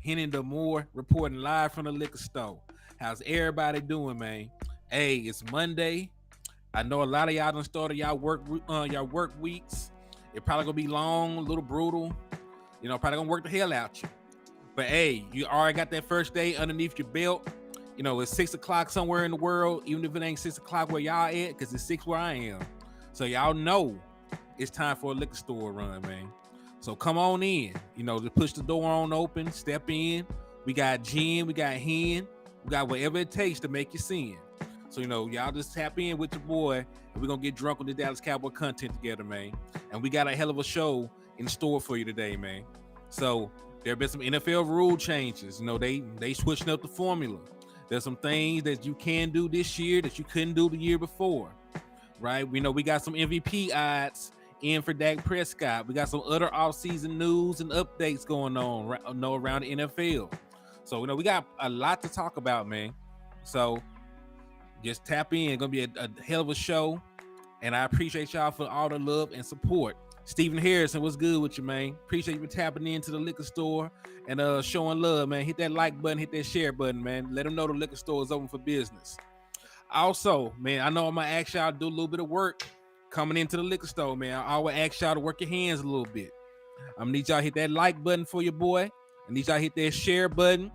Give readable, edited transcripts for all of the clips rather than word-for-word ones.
Hennythemoor reporting live from the liquor store. How's everybody doing, man? Hey, it's Monday. I know a lot of y'all done started y'all work weeks. It probably gonna be long, a little brutal. Probably gonna work the hell out you. But hey, you already got that first day underneath your belt. It's 6 o'clock somewhere in the world, even if it ain't 6 o'clock where y'all at, because it's 6 where I am. So y'all know it's time for a liquor store run, man. So come on in, just push the door on open, step in. We got gin, we got hen, we got whatever it takes to make you sin. So, y'all just tap in with your boy, and we're going to get drunk on the Dallas Cowboy content together, man. And we got a hell of a show in store for you today, man. So there have been some NFL rule changes. They switching up the formula. There's some things that you can do this year that you couldn't do the year before, right? We got some MVP odds in for Dak Prescott. We got some other offseason news and updates going on around the NFL. So, we got a lot to talk about, man. So just tap in. It's going to be a hell of a show. And I appreciate y'all for all the love and support. Stephen Harrison, what's good with you, man? Appreciate you for tapping into the liquor store and showing love, man. Hit that like button, hit that share button, man. Let them know the liquor store is open for business. Also, man, I know I'm going to ask y'all to do a little bit of work coming into the liquor store, man. I always ask y'all to work your hands a little bit. I'm going to need y'all to hit that like button for your boy. I need y'all to hit that share button.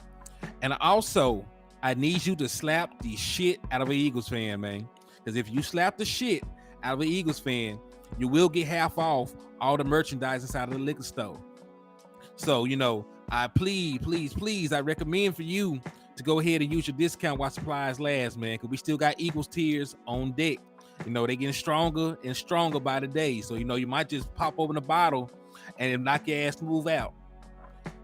And also, I need you to slap the shit out of an Eagles fan, man. Because if you slap the shit out of an Eagles fan, you will get half off all the merchandise inside of the liquor store. So, I please, I recommend for you to go ahead and use your discount while supplies last, man. Because we still got Eagles tiers on deck. They getting stronger and stronger by the day. So, you might just pop open a bottle and knock your ass move out.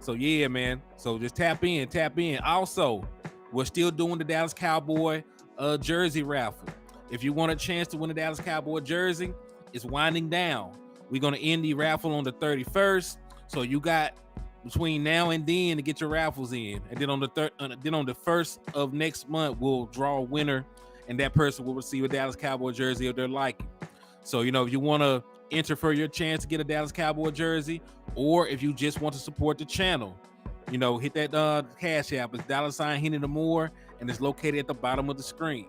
So, yeah, man. So, just tap in. Also, we're still doing the Dallas Cowboy jersey raffle. If you want a chance to win a Dallas Cowboy jersey, it's winding down. We're going to end the raffle on the 31st. So, you got between now and then to get your raffles in. And then on the 1st of next month, we'll draw a winner. And that person will receive a Dallas Cowboy jersey of their liking. So, if you want to enter for your chance to get a Dallas Cowboy jersey, or if you just want to support the channel, hit that Cash App. It's $Hennythemoor, and it's located at the bottom of the screen.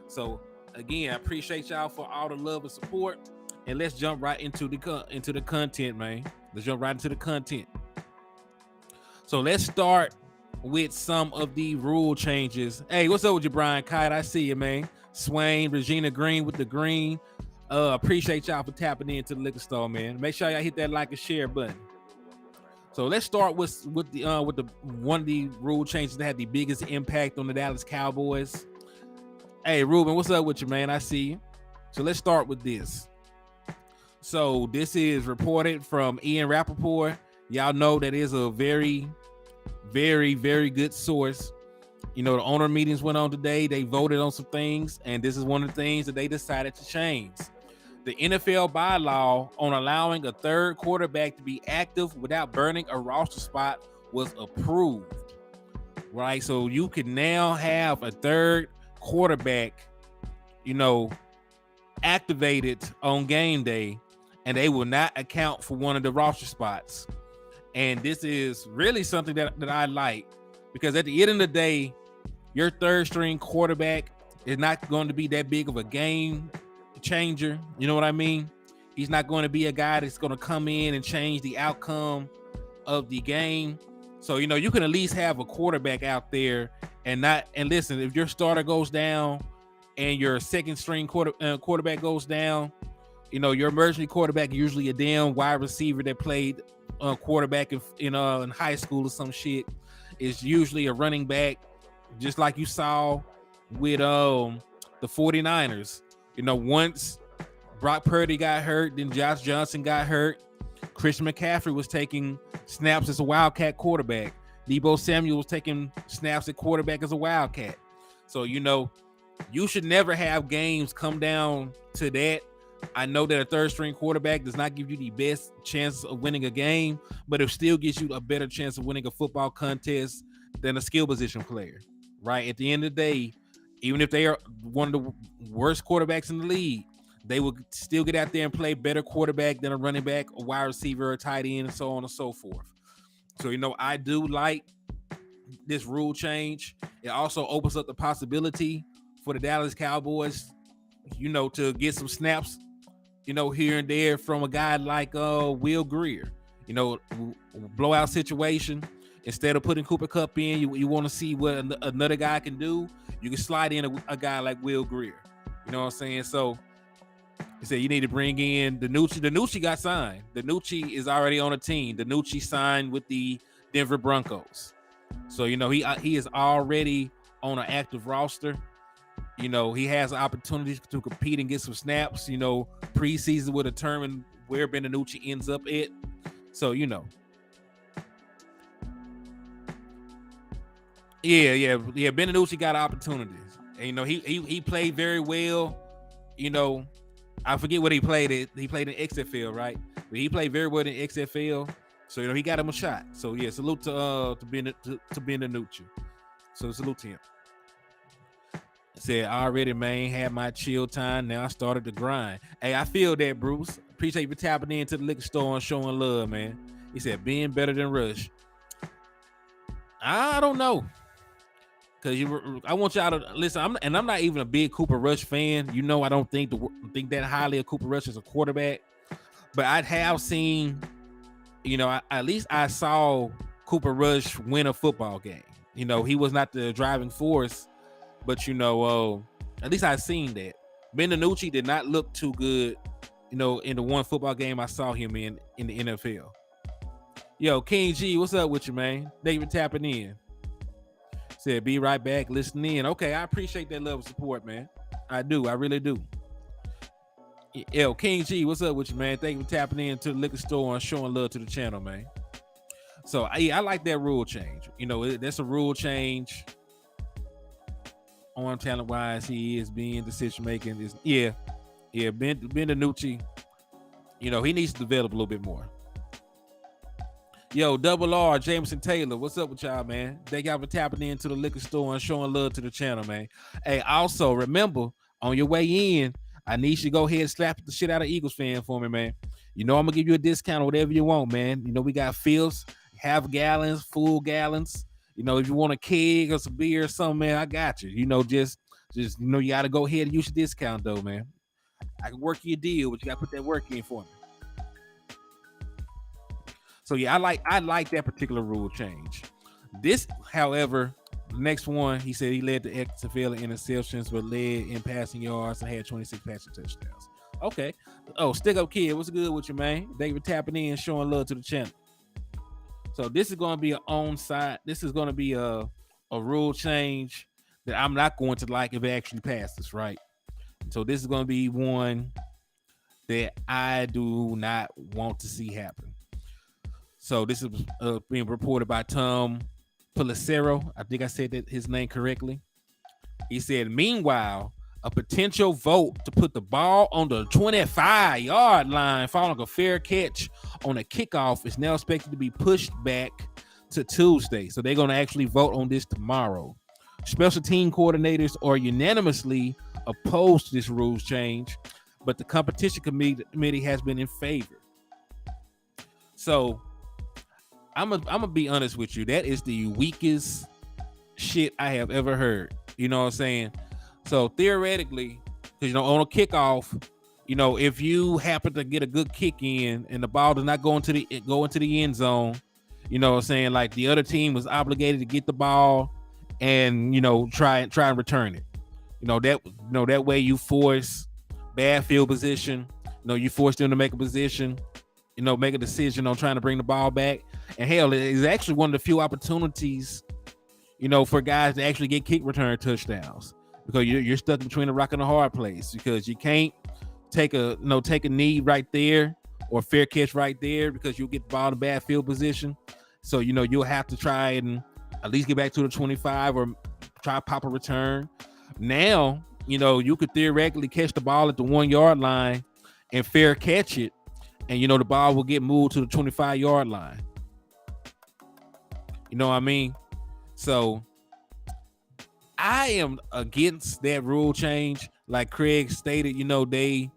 So, again, I appreciate y'all for all the love and support. And let's jump right into the content, man. Let's jump right into the content. So, let's start with some of the rule changes. Hey, what's up with you, Brian Kite? I see you, man. Swain, Regina Green with the green. Appreciate y'all for tapping into the liquor store, man. Make sure y'all hit that like and share button. So let's start with the one of the rule changes that had the biggest impact on the Dallas Cowboys. Hey, Ruben, what's up with you, man? I see you. So let's start with this. So this is reported from Ian Rappaport. Y'all know that is a very, very, very good source. The owner meetings went on today. They voted on some things, and this is one of the things that they decided to change. The NFL bylaw on allowing a third quarterback to be active without burning a roster spot was approved, right? So you can now have a third quarterback, activated on game day, and they will not account for one of the roster spots. And this is really something that I like, because at the end of the day, your third string quarterback is not going to be that big of a game changer. You know what I mean? He's not going to be a guy that's going to come in and change the outcome of the game. So, you can at least have a quarterback out there and listen, if your starter goes down and your second string quarterback goes down, your emergency quarterback, usually a damn wide receiver that played quarterback in high school or some shit, is usually a running back, just like you saw with the 49ers. Once Brock Purdy got hurt, then Josh Johnson got hurt. Christian McCaffrey was taking snaps as a Wildcat quarterback. Deebo Samuel was taking snaps at quarterback as a Wildcat. So, you should never have games come down to that. I know that a third string quarterback does not give you the best chance of winning a game, but it still gives you a better chance of winning a football contest than a skill position player, right? At the end of the day, even if they are one of the worst quarterbacks in the league, they will still get out there and play better quarterback than a running back, a wide receiver, a tight end, and so on and so forth. So, I do like this rule change, it also opens up the possibility for the Dallas Cowboys, to get some snaps, here and there from a guy like Will Greer. Blowout situation. Instead of putting Cooper Kupp in, you want to see what another guy can do. You can slide in a guy like Will Greer. You know what I'm saying? So he said you need to bring in DiNucci. DiNucci got signed. DiNucci is already on a team. DiNucci signed with the Denver Broncos. So, he is already on an active roster. He has opportunities to compete and get some snaps. Preseason will determine where Ben DiNucci ends up at. So, Yeah. Ben DiNucci got opportunities. And, he played very well. I forget what he played at. He played in XFL, right? But he played very well in XFL. So, he got him a shot. So, yeah, salute to Ben DiNucci. So, salute to him. Said, already, man, had my chill time. Now I started to grind. Hey, I feel that, Bruce. Appreciate you for tapping into the liquor store and showing love, man. He said, being better than Rush. I don't know. Because I want y'all to listen. I'm not even a big Cooper Rush fan. I don't think that highly of Cooper Rush as a quarterback. But I have seen, at least I saw Cooper Rush win a football game. He was not the driving force. But, at least I've seen that. Ben DiNucci did not look too good, in the one football game I saw him in the NFL. Yo, King G, what's up with you, man? Thank you for tapping in. Said, be right back, listening in. Okay, I appreciate that love and support, man. I do. I really do. Yo, King G, what's up with you, man? Thank you for tapping in to the liquor store and showing love to the channel, man. So, I like that rule change. That's a rule change. Arm talent wise, he is being decision making. Ben DiNucci, he needs to develop a little bit more. Yo, Double R, Jameson Taylor, what's up with y'all, man? Thank y'all for tapping into the liquor store and showing love to the channel, man. Hey, also remember, on your way in, I need you to go ahead and slap the shit out of Eagles fan for me, man. I'm gonna give you a discount or whatever you want, man. We got fills, half gallons, full gallons. If you want a keg or some beer or something, man, I got you. Just you got to go ahead and use your discount, though, man. I can work you a deal, but you got to put that work in for me. So, yeah, I like that particular rule change. This, however, the next one, he said he led the XFL in interceptions, but led in passing yards and had 26 passing touchdowns. Okay. Oh, Stick Up Kid, what's good with you, man? Thank you for tapping in and showing love to the channel. So this is going to be an onside. This is going to be a rule change that I'm not going to like if it actually passes, right? So this is going to be one that I do not want to see happen. So this is being reported by Tom Pelissero. I think I said that his name correctly. He said, meanwhile, a potential vote to put the ball on the 25-yard line following a fair catch on a kickoff is now expected to be pushed back to Tuesday. So they're going to actually vote on this tomorrow. Special team coordinators are unanimously opposed to this rules change, but the competition committee has been in favor. So I'm gonna be honest with you. That is the weakest shit I have ever heard. You know what I'm saying? So theoretically, because on a kickoff, if you happen to get a good kick in and the ball does not go into the end zone, you know what I'm saying, like the other team was obligated to get the ball and try and return it. That way you force bad field position. You force them to make a position, make a decision on trying to bring the ball back. And hell, it's actually one of the few opportunities, for guys to actually get kick return touchdowns. Because you're stuck between a rock and a hard place, because you can't take a knee right there or fair catch right there because you'll get the ball in a bad field position. So you'll have to try and at least get back to the 25 or try to pop a return. Now you could theoretically catch the ball at the 1-yard line and fair catch it, and the ball will get moved to the 25-yard line. You know what I mean? So I am against that rule change. Like Craig stated, they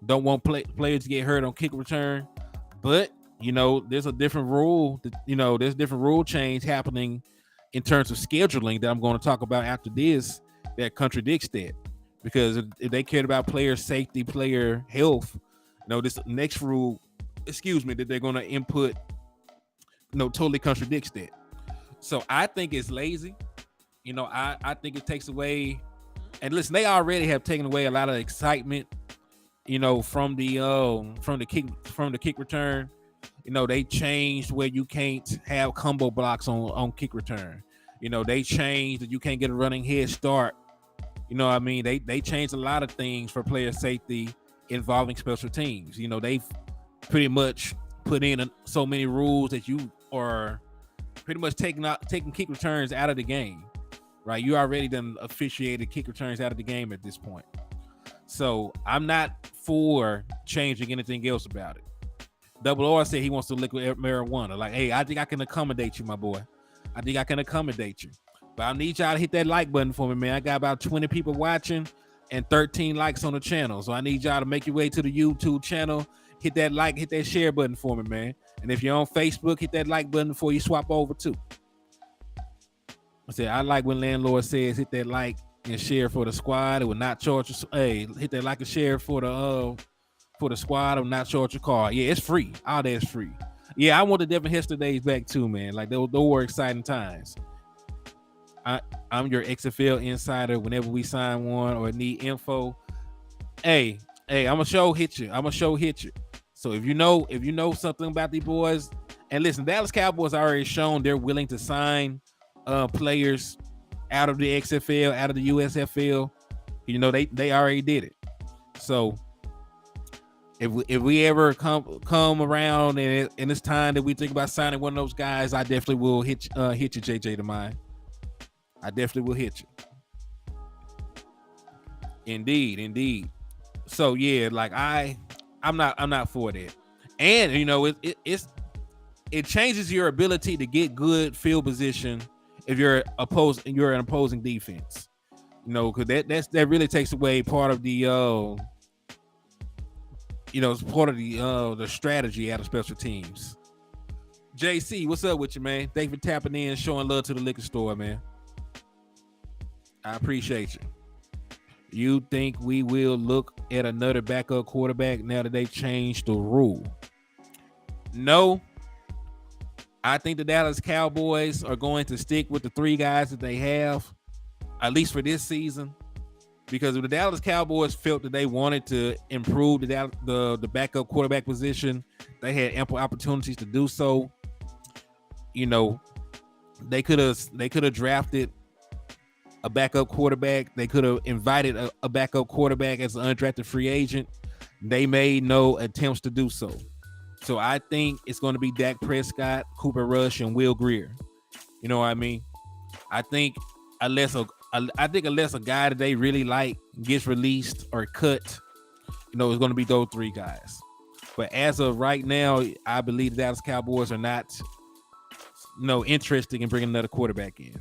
don't want players to get hurt on kick return. But, there's a different rule. There's different rule change happening in terms of scheduling that I'm going to talk about after this that contradicts that. Because if they cared about player safety, player health, this next rule, that they're going to input, totally contradicts that. So I think it's lazy. I think it takes away, and listen, they already have taken away a lot of excitement, from the kick return. They changed where you can't have combo blocks on kick return. They changed that you can't get a running head start. They changed a lot of things for player safety involving special teams. They've pretty much put in so many rules that you are pretty much taking kick returns out of the game, right? You already done officiated kick returns out of the game at this point. So I'm not for changing anything else about it. Double R said he wants to liquid marijuana. Like, hey, I think I can accommodate you, my boy. I think I can accommodate you. But I need y'all to hit that like button for me, man. I got about 20 people watching and 13 likes on the channel. So I need y'all to make your way to the YouTube channel. Hit that like, hit that share button for me, man. And if you're on Facebook, hit that like button before you swap over too. I said, I like when landlord says hit that like and share for the squad. It will not charge you. Hey, hit that like and share for the squad. It will not charge your car. Yeah, it's free. All that is free. Yeah, I want the Devin Hester days back too, man. Like those were exciting times. I'm your XFL insider. Whenever we sign one or need info, hey, I'm gonna show hit you. So if you know something about these boys, and listen, Dallas Cowboys already shown they're willing to sign players out of the XFL, out of the USFL. They already did it. So if we ever come around and it's time that we think about signing one of those guys, I definitely will hit you, JJ to mine. I definitely will hit you. Indeed. So yeah, like I'm not for that. And it changes your ability to get good field position if you're an opposing defense. Because that really takes away part of the it's part of the strategy out of special teams. JC, what's up with you, man? Thanks for tapping in, showing love to the liquor store, man. I appreciate you. You think we will look at another backup quarterback now that they've changed the rule? No. I think the Dallas Cowboys are going to stick with the three guys that they have, at least for this season, because if the Dallas Cowboys felt that they wanted to improve the backup quarterback position, they had ample opportunities to do so. They could have drafted a backup quarterback. They could have invited a backup quarterback as an undrafted free agent. They made no attempts to do so. So I think it's going to be Dak Prescott, Cooper Rush, and Will Grier. You know what I mean? I think unless a guy that they really like gets released or cut, it's going to be those three guys. But as of right now, I believe the Dallas Cowboys are not interested in bringing another quarterback in.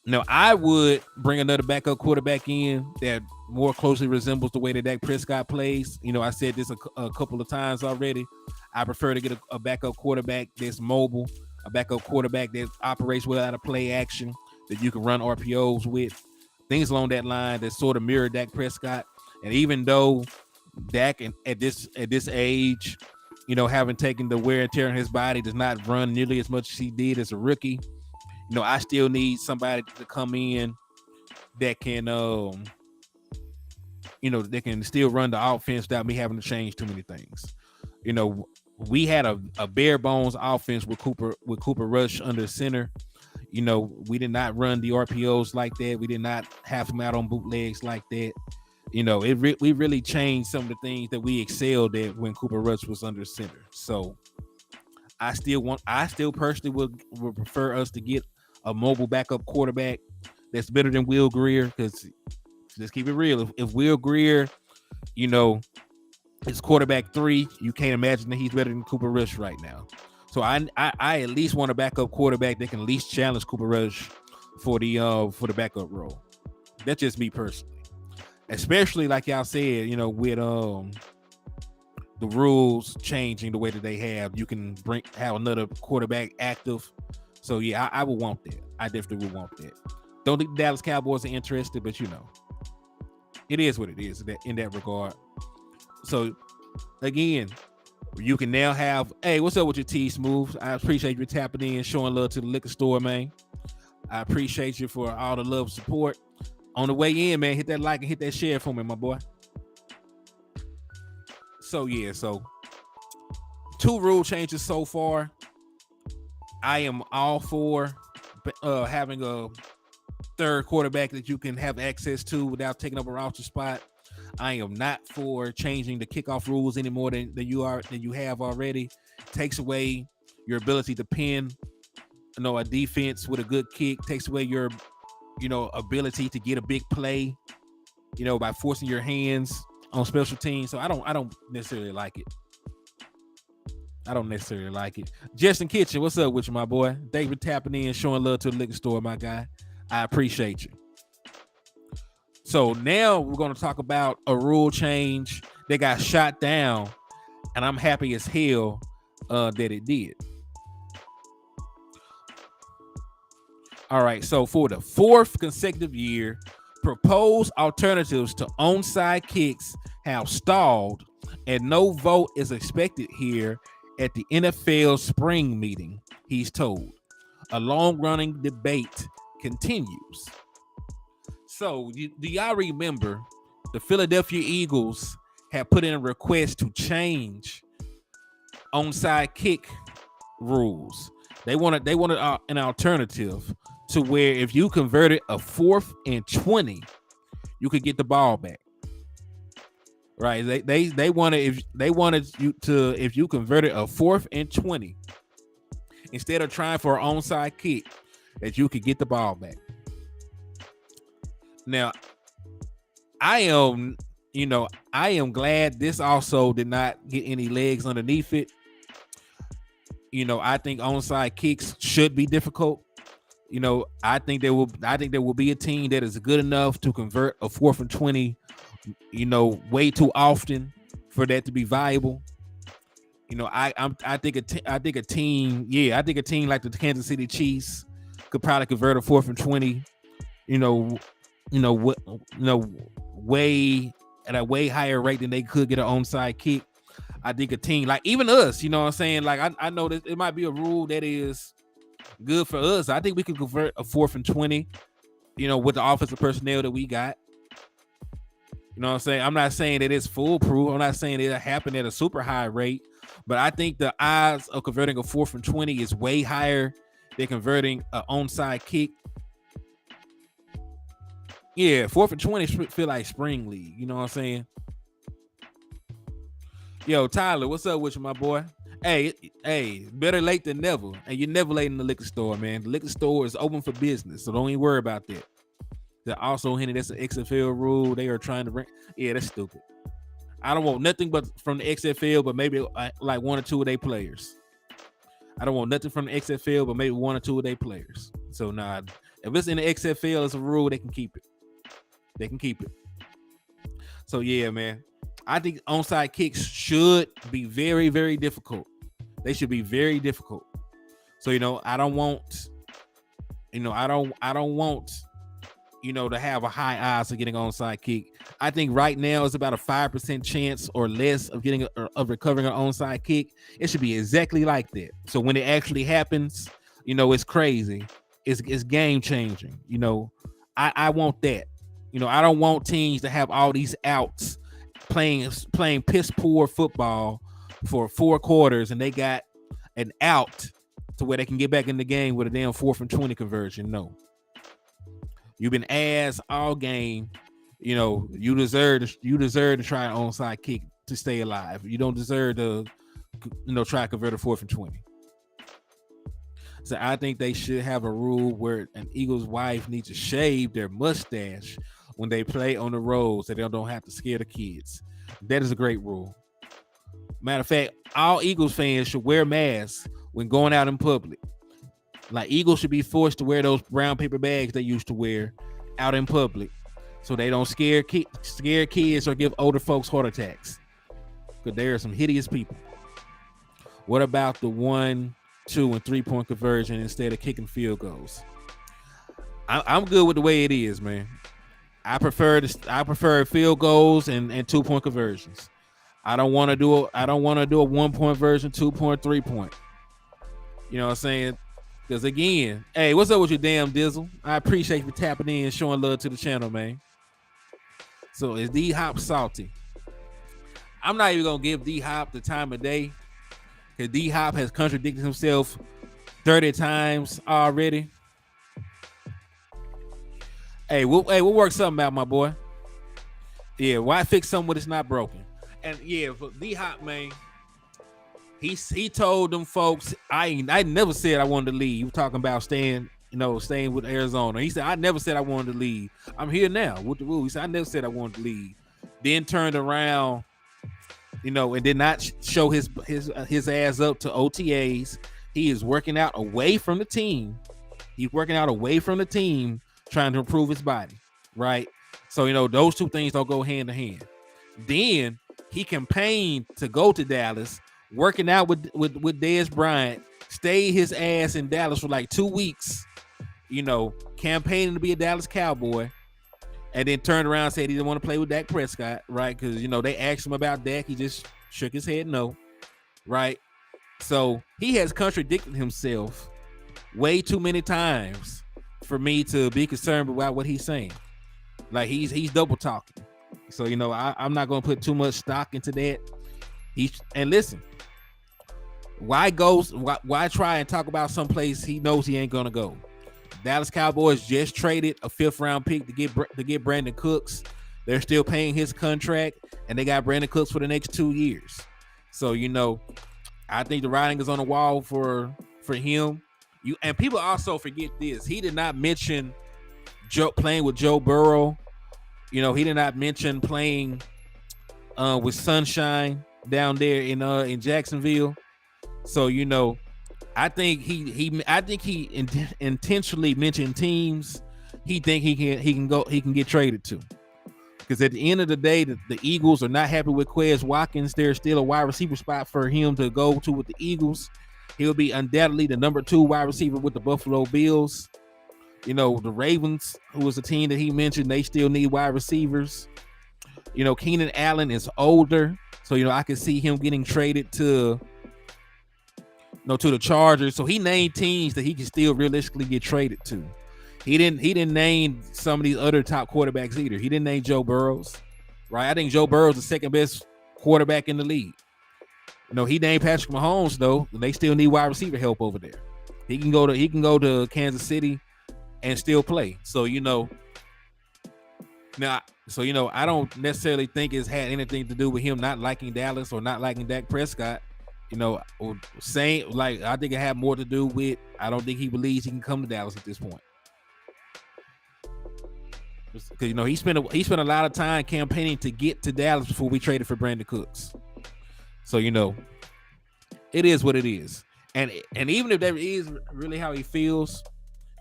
Now, I would bring another backup quarterback in that more closely resembles the way that Dak Prescott plays. I said this a couple of times already. I prefer to get a backup quarterback that's mobile, a backup quarterback that operates well out of play action, that you can run RPOs with, things along that line that sort of mirror Dak Prescott. And even though Dak at this age, having taken the wear and tear on his body, does not run nearly as much as he did as a rookie, I still need somebody to come in that can, that can still run the offense without me having to change too many things. We had a bare bones offense with Cooper Rush under center. We did not run the RPOs like that. We did not have him out on bootlegs like that. We really changed some of the things that we excelled at when Cooper Rush was under center. So I still personally would prefer us to get a mobile backup quarterback that's better than Will Grier, because let's keep it real. If Will Grier, is quarterback 3, you can't imagine that he's better than Cooper Rush right now. So I at least want a backup quarterback that can at least challenge Cooper Rush for the backup role. That's just me personally. Especially like y'all said, with the rules changing the way that they have, you can have another quarterback active. So yeah, I would want that. I definitely would want that. Don't think the Dallas Cowboys are interested, but it is what it is in that regard. So again, you can now have, hey, what's up with your T Smooth? I appreciate you tapping in, showing love to the liquor store, man. I appreciate you for all the love and support. On the way in, man, hit that like and hit that share for me, my boy. So yeah, so 2 rule changes so far. I am all for having a third quarterback that you can have access to without taking up a roster spot. I am not for changing the kickoff rules any more than you have already. Takes away your ability to pin, a defense with a good kick. Takes away your, ability to get a big play, by forcing your hands on special teams. So I don't necessarily like it. Justin Kitchen, what's up with you, my boy? Thanks for tapping in, showing love to the liquor store, my guy. I appreciate you. So now we're going to talk about a rule change that got shot down, and I'm happy as hell that it did. All right, so for the 4th consecutive year, proposed alternatives to onside kicks have stalled, and no vote is expected here at the NFL spring meeting, he's told. A long-running debate continues. So, do y'all remember the Philadelphia Eagles had put in a request to change onside kick rules? They wanted an alternative to where if you converted a 4th and 20, you could get the ball back. Right? They wanted you to, if you converted a 4th and 20, instead of trying for an onside kick, that you could get the ball back. Now, I am glad this also did not get any legs underneath it. I think onside kicks should be difficult. I think there will be a team that is good enough to convert a 4th and 20, way too often for that to be viable. I think a team like the Kansas City Chiefs could probably convert a 4th and 20, way at a way higher rate than they could get an onside kick. I think a team like even us, what I'm saying? Like I know that it might be a rule that is good for us. I think we can convert a 4th and 20, with the offensive personnel that we got. What I'm saying? I'm not saying that it's foolproof. I'm not saying it'll happen at a super high rate, but I think the odds of converting a 4th and 20 is way higher than converting an onside kick. Yeah, 4th and 20 feel like spring league. You know what I'm saying? Yo, Tyler, what's up with you, my boy? Hey, better late than never. And you're never late in the liquor store, man. The liquor store is open for business, so don't even worry about that. That also hinted that's an XFL rule. They are trying to bring. Yeah, that's stupid. I don't want nothing but from the XFL, but maybe like 1 or 2 of their players. I don't want nothing from the XFL, but maybe 1 or 2 of their players. So nah, if it's in the XFL, it's a rule. They can keep it. So yeah, man. I think onside kicks should be very, very difficult. They should be very difficult. So I don't want, to have a high odds of getting onside kick. I think right now it's about a 5% chance or less of recovering an onside kick. It should be exactly like that. So when it actually happens, it's crazy. It's game changing. I want that. I don't want teams to have all these outs playing piss poor football for 4 quarters and they got an out to where they can get back in the game with a damn 4th and 20 conversion. No. You've been ass all game. You deserve to try an onside kick to stay alive. You don't deserve to try to convert a 4th and 20. So I think they should have a rule where an Eagles wife needs to shave their mustache when they play on the road so they don't have to scare the kids. That is a great rule. Matter of fact, all Eagles fans should wear masks when going out in public. Like Eagles should be forced to wear those brown paper bags they used to wear out in public so they don't scare kids or give older folks heart attacks. Because there are some hideous people. What about the one 2 and 3-point conversion instead of kicking field goals. I'm good with the way it is, man. I prefer field goals and 2-point conversions. I don't want to do a 1-point version, 2-point, 3-point. You know what I'm saying? Because again, hey, what's up with your damn Dizzle? I appreciate you tapping in and showing love to the channel, man. So is D-Hop salty? I'm not even gonna give D-Hop the time of day because D-Hop has contradicted himself 30 times already. Hey, we'll work something out, my boy. Yeah, why fix something when it's not broken? And yeah, for D-Hop, man, he told them folks, I never said I wanted to leave. You talking about staying with Arizona. He said, I never said I wanted to leave. I'm here now with the rule. He said, I never said I wanted to leave. Then turned around, and did not show his ass up to OTAs. He is working out away from the team. He's working out away from the team, trying to improve his body, right? So, those two things don't go hand in hand. Then he campaigned to go to Dallas, working out with Dez Bryant, stayed his ass in Dallas for like 2 weeks, campaigning to be a Dallas Cowboy, and then turned around and said he didn't want to play with Dak Prescott, right? Because, they asked him about Dak. He just shook his head no, right? So he has contradicted himself way too many times for me to be concerned about what he's saying. Like he's double talking. So, I'm not going to put too much stock into that. And listen, why try and talk about some place he knows he ain't going to go? Dallas Cowboys just traded a 5th-round pick to get Brandon Cooks. They're still paying his contract, and they got Brandon Cooks for the next 2 years. So, I think the writing is on the wall for him. And people also forget this. He did not mention playing with Joe Burrow. He did not mention playing with Sunshine down there in Jacksonville. So, I think he intentionally mentioned teams he think he can get traded to. Because at the end of the day, the Eagles are not happy with Quez Watkins. There's still a wide receiver spot for him to go to with the Eagles. He'll be undoubtedly the number 2 wide receiver with the Buffalo Bills. The Ravens, who was a team that he mentioned, they still need wide receivers. Keenan Allen is older, so I can see him getting traded to the Chargers. So he named teams that he can still realistically get traded to. He didn't name some of these other top quarterbacks either. He didn't name Joe Burrows, right? I think Joe Burrows is the second best quarterback in the league. He named Patrick Mahomes though. They still need wide receiver help over there. He can go to Kansas City and still play. So I don't necessarily think it's had anything to do with him not liking Dallas or not liking Dak Prescott. Or saying, like, I think it had more to do with, I don't think he believes he can come to Dallas at this point. Because he spent a lot of time campaigning to get to Dallas before we traded for Brandon Cooks. So it is what it is. And even if that is really how he feels,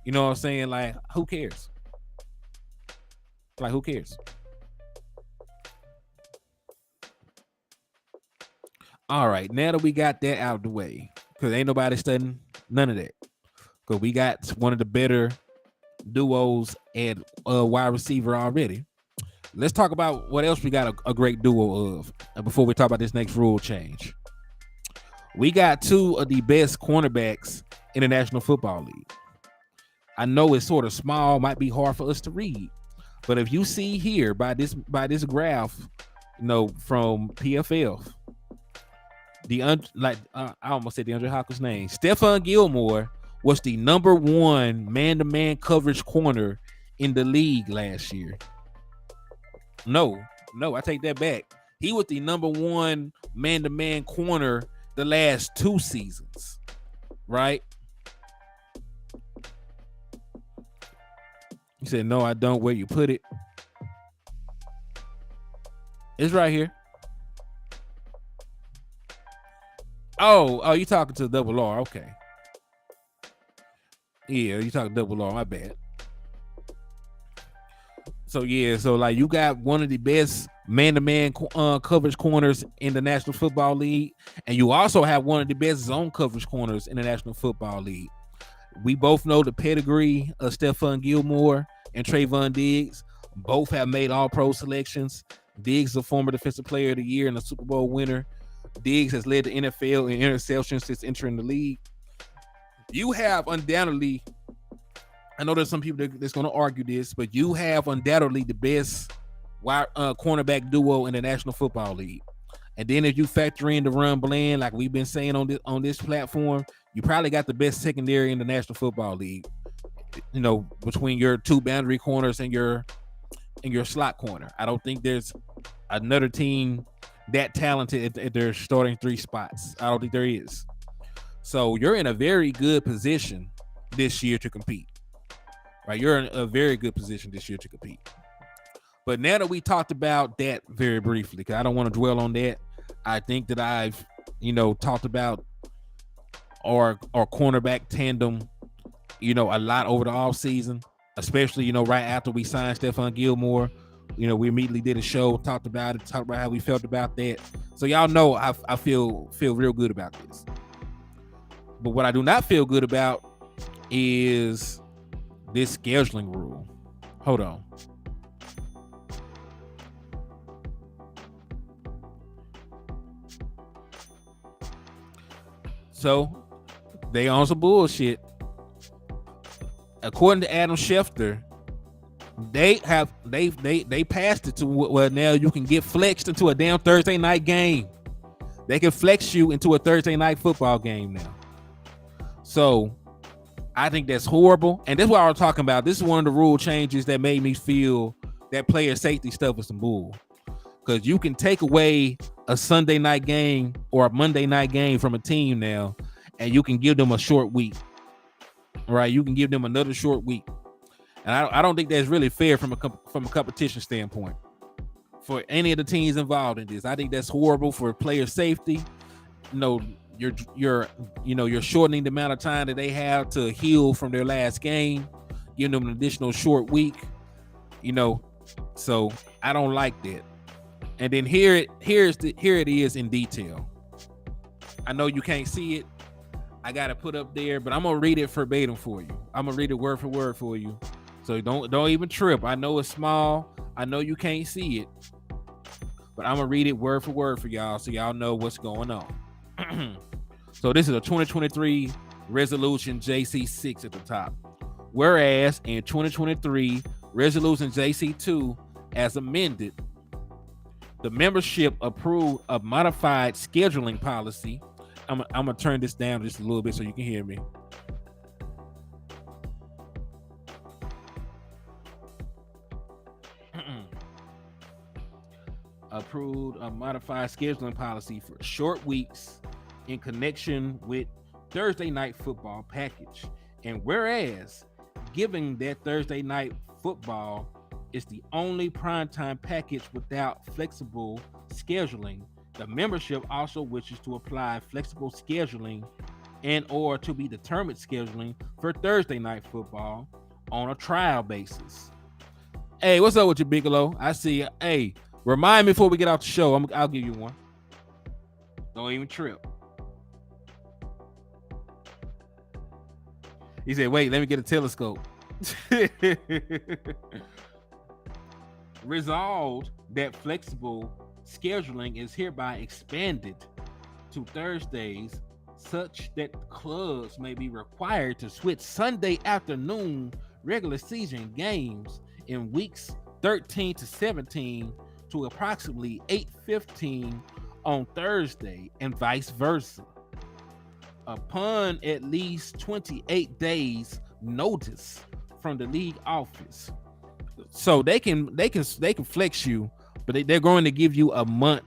you know what I'm saying? Like, who cares? Like, who cares? All right, now that we got that out of the way, because ain't nobody studying none of that. Because we got one of the better duos at wide receiver already. Let's talk about what else we got a great duo of before we talk about this next rule change. We got 2 of the best cornerbacks in the National Football League. I know it's sort of small, might be hard for us to read, but if you see here by this graph, from PFF, I almost said DeAndre Hopkins' name. Stephon Gilmore was the number 1 man-to-man coverage corner in the league last year. No, I take that back. He was the number 1 man-to-man corner the last 2 seasons, right? He said, no, I don't. Where you put it? It's right here. Oh, you talking to Double R? Okay. Yeah, you talking Double R. My bad. So like you got one of the best man-to-man coverage corners in the National Football League, and you also have one of the best zone coverage corners in the National Football League. We both know the pedigree of Stephon Gilmore and Trayvon Diggs. Both have made All-Pro selections. Diggs is a former Defensive Player of the Year and a Super Bowl winner. Diggs has led the NFL in interceptions since entering the league. You have undoubtedly, I know there's some people that's going to argue this, but you have undoubtedly the best cornerback duo in the National Football League. And then if you factor in the run blend, like we've been saying on this platform, you probably got the best secondary in the National Football League. You know, between your two boundary corners and your slot corner. I don't think there's another team that talented at their starting three spots. I don't think there is. So you're in a very good position this year to compete. Right? You're in a very good position this year to compete. But now that we talked about that very briefly, because I don't want to dwell on that, I think that I've, talked about our cornerback tandem, a lot over the offseason, especially, right after we signed Stephon Gilmore. We immediately did a show, talked about how we felt about that. So y'all know I feel real good about this. But what I do not feel good about is this scheduling rule. Hold on. So they on some bullshit. According to Adam Schefter, they passed it to where now you can get flexed into a damn Thursday night game. They can flex you into a Thursday night football game now. So I think that's horrible. And this is what I was talking about. This is one of the rule changes that made me feel that player safety stuff is some bull. Because you can take away a Sunday night game or a Monday night game from a team now, and you can give them a short week. Right? You can give them another short week. And I don't think that's really fair from a competition standpoint for any of the teams involved in this. I think that's horrible for player safety. You're shortening the amount of time that they have to heal from their last game, giving them an additional short week. So I don't like that. And then here it is in detail. I know you can't see it. I got to put up there, but I'm gonna read it verbatim for you. I'm gonna read it word for word for you. So don't even trip. I know it's small. I know you can't see it, but I'm gonna read it word for word for y'all, so y'all know what's going on. So this is a 2023 resolution JC6 at the top. Whereas in 2023 resolution JC2 as amended, the membership approved a modified scheduling policy. I'm gonna turn this down just a little bit so you can hear me. Approved a modified scheduling policy for short weeks in connection with Thursday night football package. And whereas given that Thursday night football is the only primetime package without flexible scheduling, the membership also wishes to apply flexible scheduling and or to be determined scheduling for Thursday night football on a trial basis. Hey, what's up with you, Bigelow? I see you. Hey, remind me before we get off the show. I'll give you one. Don't even trip. He said, wait, let me get a telescope. Resolved that flexible scheduling is hereby expanded to Thursdays such that clubs may be required to switch Sunday afternoon regular season games in weeks 13 to 17 to approximately 8:15 on Thursday and vice versa, upon at least 28 days notice from the league office. So they can flex you, but they're going to give you a month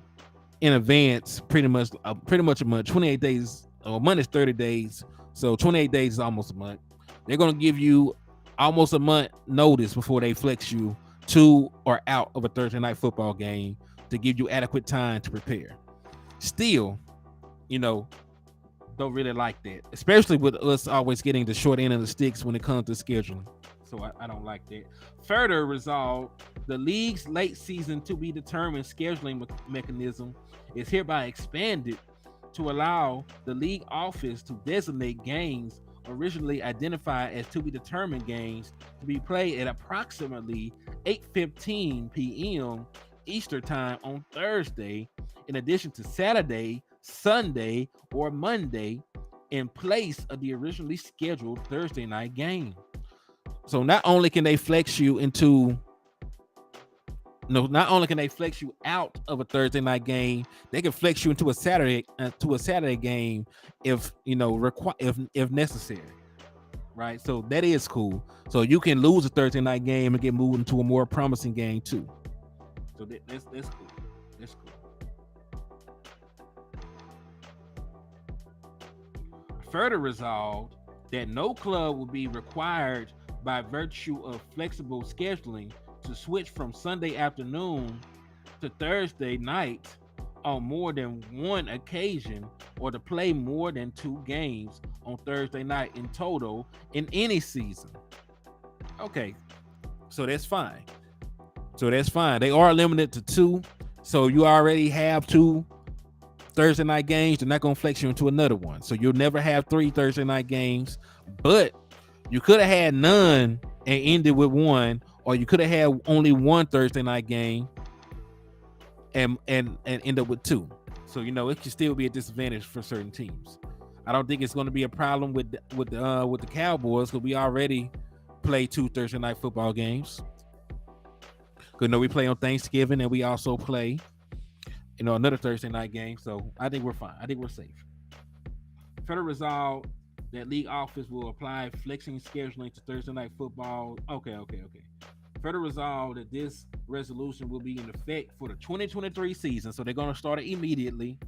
in advance, pretty much a month. 28 days, a month is 30 days, so 28 days is almost a month. They're going to give you almost a month notice before they flex you to or out of a Thursday night football game to give you adequate time to prepare. Still, don't really like that, especially with us always getting the short end of the sticks when it comes to scheduling. So I don't like that. Further resolved, the league's late season to be determined scheduling mechanism is hereby expanded to allow the league office to designate games originally identified as to be determined games to be played at approximately 8:15 p.m. Eastern time on Thursday, in addition to Saturday, Sunday, or Monday, in place of the originally scheduled Thursday night game. So not only can they flex you into not only can they flex you out of a Thursday night game, they can flex you into a Saturday game if if necessary, right? So that is cool. So you can lose a Thursday night game and get moved into a more promising game too. So that's cool. That's cool. Further resolved that no club will be required by virtue of flexible scheduling to switch from Sunday afternoon to Thursday night on more than one occasion, or to play more than 2 games on Thursday night in total in any season. Okay, so that's fine. They are limited to 2. So you already have 2 Thursday night games. They're not going to flex you into another one. So you'll never have 3 Thursday night games, but you could have had none and ended with 1, or you could have had only 1 Thursday night game and end up with 2. So it can still be a disadvantage for certain teams. I don't think it's going to be a problem with the Cowboys, because we already play 2 Thursday night football games. Because we play on Thanksgiving, and we also play another Thursday night game. So I think we're fine. I think we're safe. Federal resolve that league office will apply flexing scheduling to Thursday night football. Okay. Federal resolve that this resolution will be in effect for the 2023 season. So they're going to start it immediately,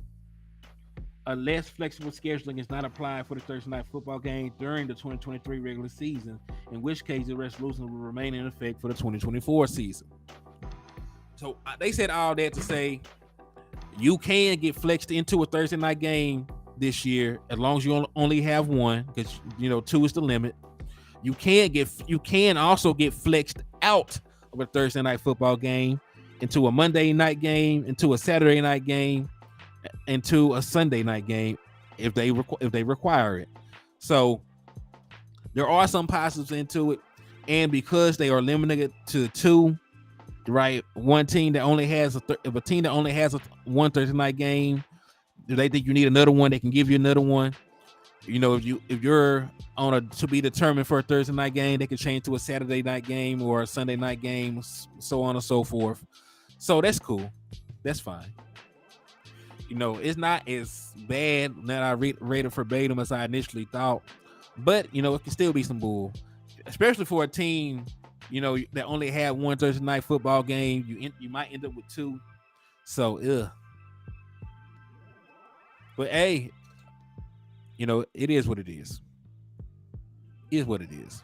unless flexible scheduling is not applied for the Thursday night football game during the 2023 regular season, in which case the resolution will remain in effect for the 2024 season. So they said all that to say you can get flexed into a Thursday night game this year as long as you only have 1, because 2 is the limit. You can also get flexed out of a Thursday night football game into a Monday night game, into a Saturday night game, into a Sunday night game if they require it. So there are some positives into it, and because they are limited to 2, right? One team that only has if a team that only has 1 Thursday night game, if they think you need another one, they can give you another one. If you're on a to be determined for a Thursday night game, they can change to a Saturday night game or a Sunday night game, so on and so forth. So that's cool. That's fine. It's not as bad that I read it verbatim as I initially thought, but it can still be some bull, especially for a team that only had 1 Thursday night football game. You might end up with 2. So but hey, it is what it is. It is what it is.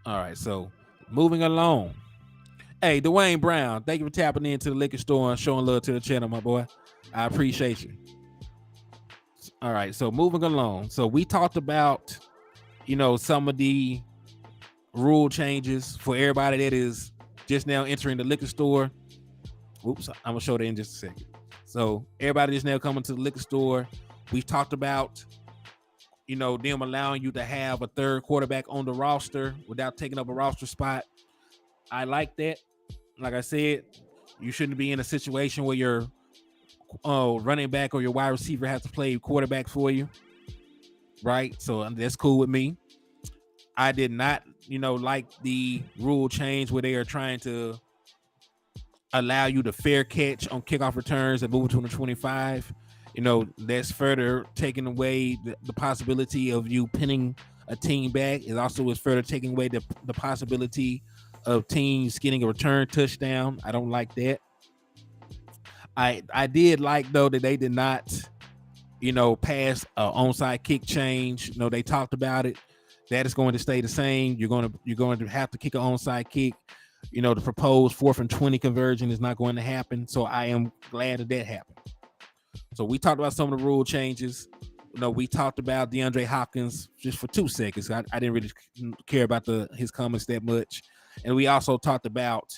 All right, so moving along. Hey, Dwayne Brown, thank you for tapping into the liquor store and showing love to the channel, my boy. I appreciate you. All right, so moving along. So we talked about, some of the rule changes for everybody that is just now entering the liquor store. Oops, I'm gonna show that in just a second. So everybody just now coming to the liquor store. We've talked about, them allowing you to have a 3rd quarterback on the roster without taking up a roster spot. I like that. Like I said, you shouldn't be in a situation where your running back or your wide receiver has to play quarterback for you, right? So that's cool with me. I did not, like the rule change where they are trying to allow you to fair catch on kickoff returns and move to the 25. That's further taking away the possibility of you pinning a team back. It also is further taking away the possibility of teams getting a return touchdown. I don't like that. I did like, though, that they did not, pass an onside kick change. They talked about it. That is going to stay the same. You're going to have to kick an onside kick. The proposed 4th and 20 conversion is not going to happen. So I am glad that happened. So we talked about some of the rule changes. we talked about DeAndre Hopkins just for 2 seconds. I didn't really care about his comments that much. And we also talked about,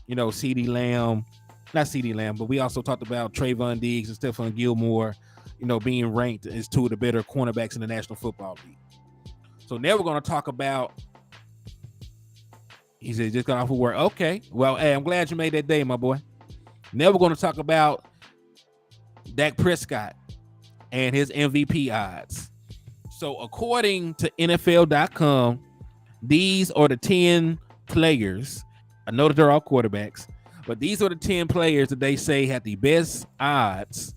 CeeDee Lamb, not CeeDee Lamb, but we also talked about Trayvon Diggs and Stephon Gilmore, being ranked as 2 of the better cornerbacks in the National Football League. So now we're going to talk about, he said, just got off of work. Okay. Well, hey, I'm glad you made that day, my boy. Now we're going to talk about Dak Prescott and his MVP odds. So according to NFL.com, these are the 10 players. I know that they're all quarterbacks, but these are the 10 players that they say have the best odds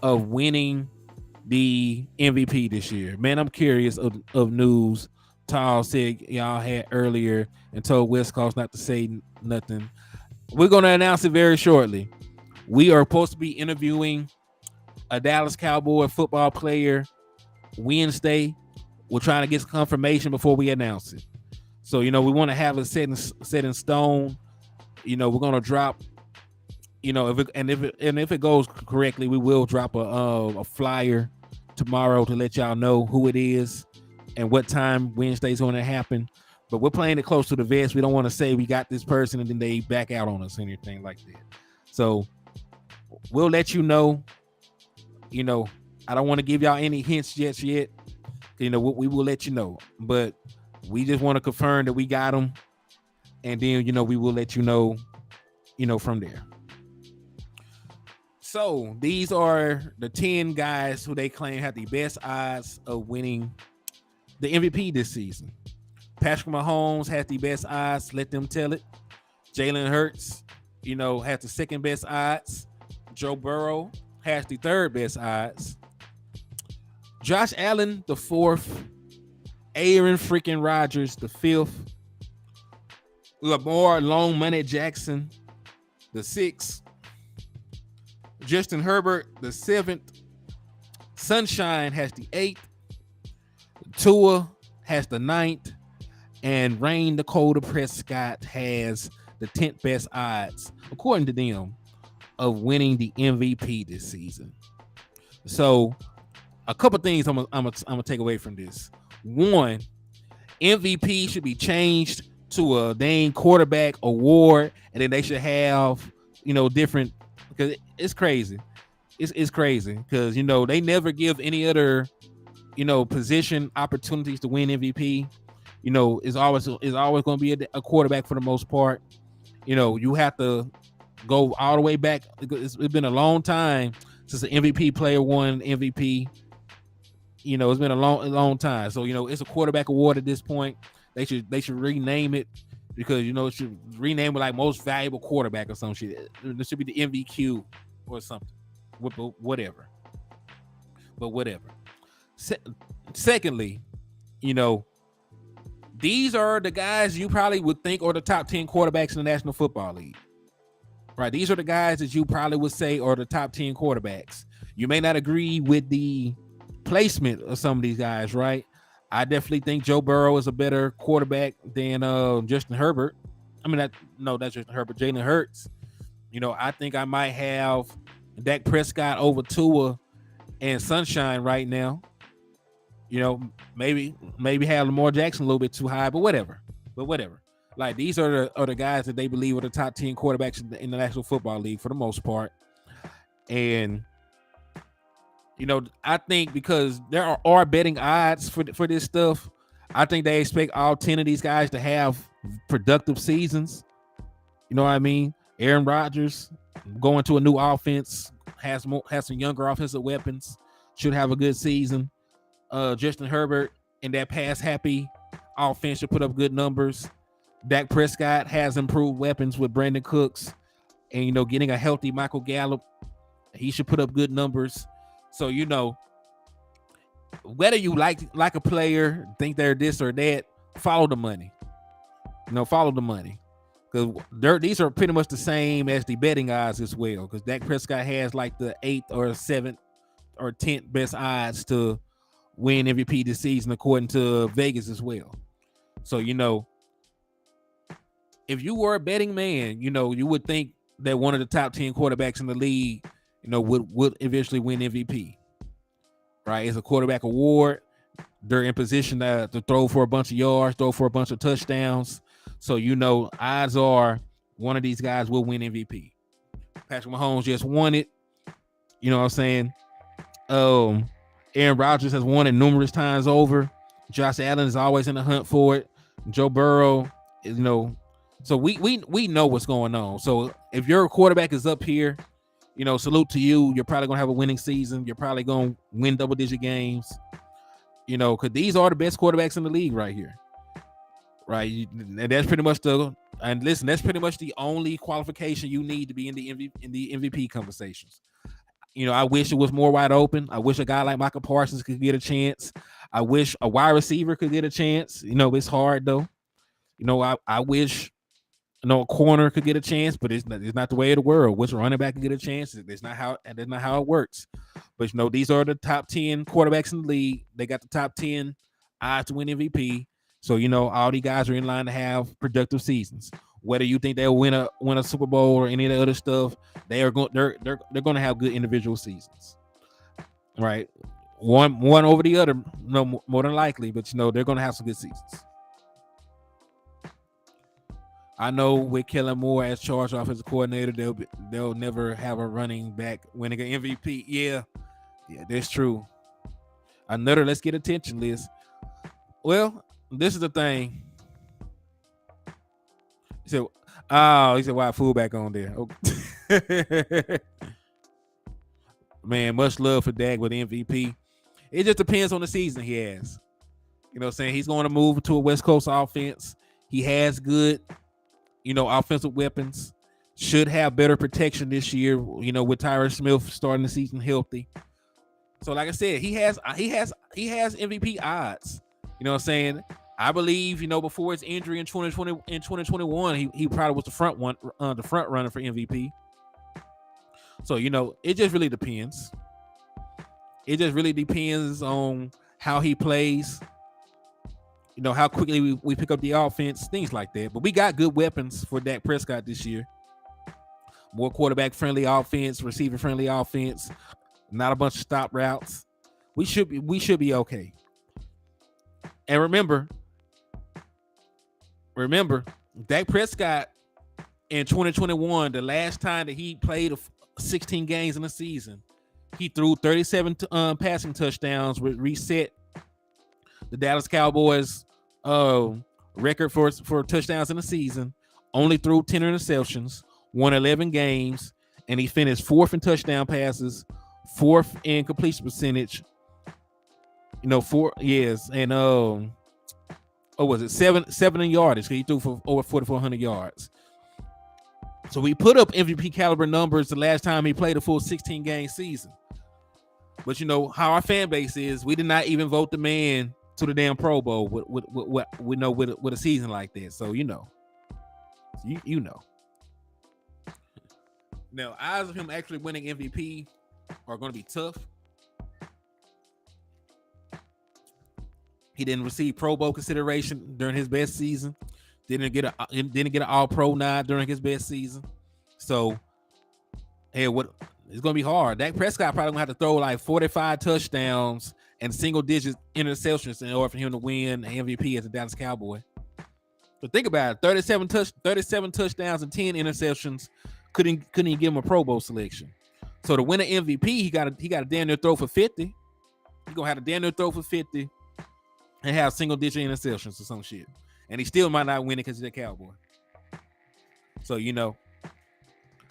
of winning the MVP this year. Man, I'm curious of news Tall said y'all had earlier and told West Coast not to say nothing. We're going to announce it very shortly. We are supposed to be interviewing a Dallas Cowboy football player Wednesday. We're trying to get some confirmation before we announce it. So, we want to have it set in stone. We're going to drop, if it goes correctly, we will drop a flyer tomorrow to let y'all know who it is and what time Wednesday's going to happen. But we're playing it close to the vest. We don't want to say we got this person and then they back out on us or anything like that. So we'll let you know. I don't want to give y'all any hints yet. We will let you know. But we just want to confirm that we got them. And then, we will let you know, from there. So these are the 10 guys who they claim have the best odds of winning the MVP this season. Patrick Mahomes has the best odds. Let them tell it. Jalen Hurts, has the second best odds. Joe Burrow has the third best odds. Josh Allen, the fourth. Aaron freaking Rodgers, the fifth. Lamar Long Money Jackson, the sixth. Justin Herbert, the seventh. Sunshine has the eighth. Tua has the ninth. And Rain Dakota Prescott has the 10th best odds, according to them, of winning the MVP this season. So, a couple things I'm gonna take away from this. One, MVP should be changed to a dang quarterback award, and then they should have, different, because it's crazy. It's crazy because they never give any other position opportunities to win MVP. Is always going to be a quarterback for the most part. You have to go all the way back. It's been a long time since an MVP player won MVP. It's been a long time. So it's a quarterback award at this point. They should rename it because it should rename it like most valuable quarterback or some shit. There should be the MVQ or something. Whatever. But whatever. Secondly, these are the guys you probably would think are the top 10 quarterbacks in the National Football League. Right? These are the guys that you probably would say are the top 10 quarterbacks. You may not agree with the placement of some of these guys, right? I definitely think Joe Burrow is a better quarterback than Justin Herbert. That's Justin Herbert. Jalen Hurts. I think I might have Dak Prescott over Tua and Sunshine right now. Maybe have Lamar Jackson a little bit too high, but whatever. Like these are the guys that they believe are the top 10 quarterbacks in the National Football League for the most part. And I think because there are betting odds for this stuff, I think they expect all 10 of these guys to have productive seasons. You know what I mean? Aaron Rodgers going to a new offense, has some younger offensive weapons, should have a good season. Justin Herbert in that pass happy offense should put up good numbers. Dak Prescott has improved weapons with Brandon Cooks and getting a healthy Michael Gallup. He should put up good numbers. So whether you like a player, think they're this or that, follow the money. Follow the money. Because these are pretty much the same as the betting odds as well. Because Dak Prescott has like the 8th or 7th or 10th best odds to win MVP this season, according to Vegas as well. So, if you were a betting man, you would think that one of the top 10 quarterbacks in the league, would eventually win MVP. right? It's a quarterback award. They're in position to throw for a bunch of yards, throw for a bunch of touchdowns. So, odds are one of these guys will win MVP. Patrick Mahomes just won it. You know what I'm saying? Aaron Rodgers has won it numerous times over. Josh Allen is always in the hunt for it. Joe Burrow, so we know what's going on. So if your quarterback is up here, salute to you. You're probably gonna have a winning season. You're probably gonna win double-digit games. Because these are the best quarterbacks in the league right here, right? And that's pretty much that's pretty much the only qualification you need to be in the MVP conversations. I wish it was more wide open. I wish a guy like Michael Parsons could get a chance. I wish a wide receiver could get a chance. It's hard though. I wish a corner could get a chance, but it's not the way of the world. Which running back can get a chance? That's not how it works. But these are the top 10 quarterbacks in the league. They got the top 10 odds to win MVP. So all these guys are in line to have productive seasons. Whether you think they'll win a Super Bowl or any of the other stuff, they're going to have good individual seasons, right? One over the other, no more than likely, but they're going to have some good seasons. I know with Kellen Moore as charge offensive coordinator, they'll never have a running back winning an MVP. Yeah, that's true. Another let's get attention list. Well, this is the thing. He said, why fullback on there? Okay. Man, much love for Dak with MVP. It just depends on the season he has. You know what I'm saying? He's going to move to a West Coast offense. He has good, offensive weapons. Should have better protection this year, with Tyron Smith starting the season healthy. So like I said, he has MVP odds. You know what I'm saying? I believe, before his injury in 2021, he probably was the front runner for MVP. So, it just really depends. It just really depends on how he plays, how quickly we pick up the offense, things like that. But we got good weapons for Dak Prescott this year. More quarterback-friendly offense, receiver-friendly offense, not a bunch of stop routes. We should be okay. And remember, Dak Prescott in 2021, the last time that he played 16 games in a season, he threw 37 passing touchdowns, reset the Dallas Cowboys record for touchdowns in a season, only threw 10 interceptions, won 11 games, and he finished 4th in touchdown passes, 4th in completion percentage, 4 years, and was it 7 in yardage? He threw for over 4,400 yards. So we put up MVP caliber numbers the last time he played a full 16 game season. But how our fan base is, we did not even vote the man to the damn Pro Bowl with a season like that. So you know. Now, odds of him actually winning MVP are going to be tough. He didn't receive Pro Bowl consideration during his best season. Didn't get an All-Pro nod during his best season. So, it's gonna be hard. Dak Prescott probably gonna have to throw like 45 touchdowns and single-digit interceptions in order for him to win MVP as a Dallas Cowboy. But think about it: 37 touchdowns and 10 interceptions couldn't even give him a Pro Bowl selection. So to win an MVP, he got a damn near throw for 50. He's gonna have a damn near throw for 50 and have single-digit interceptions or some shit. And he still might not win it because he's a Cowboy. So,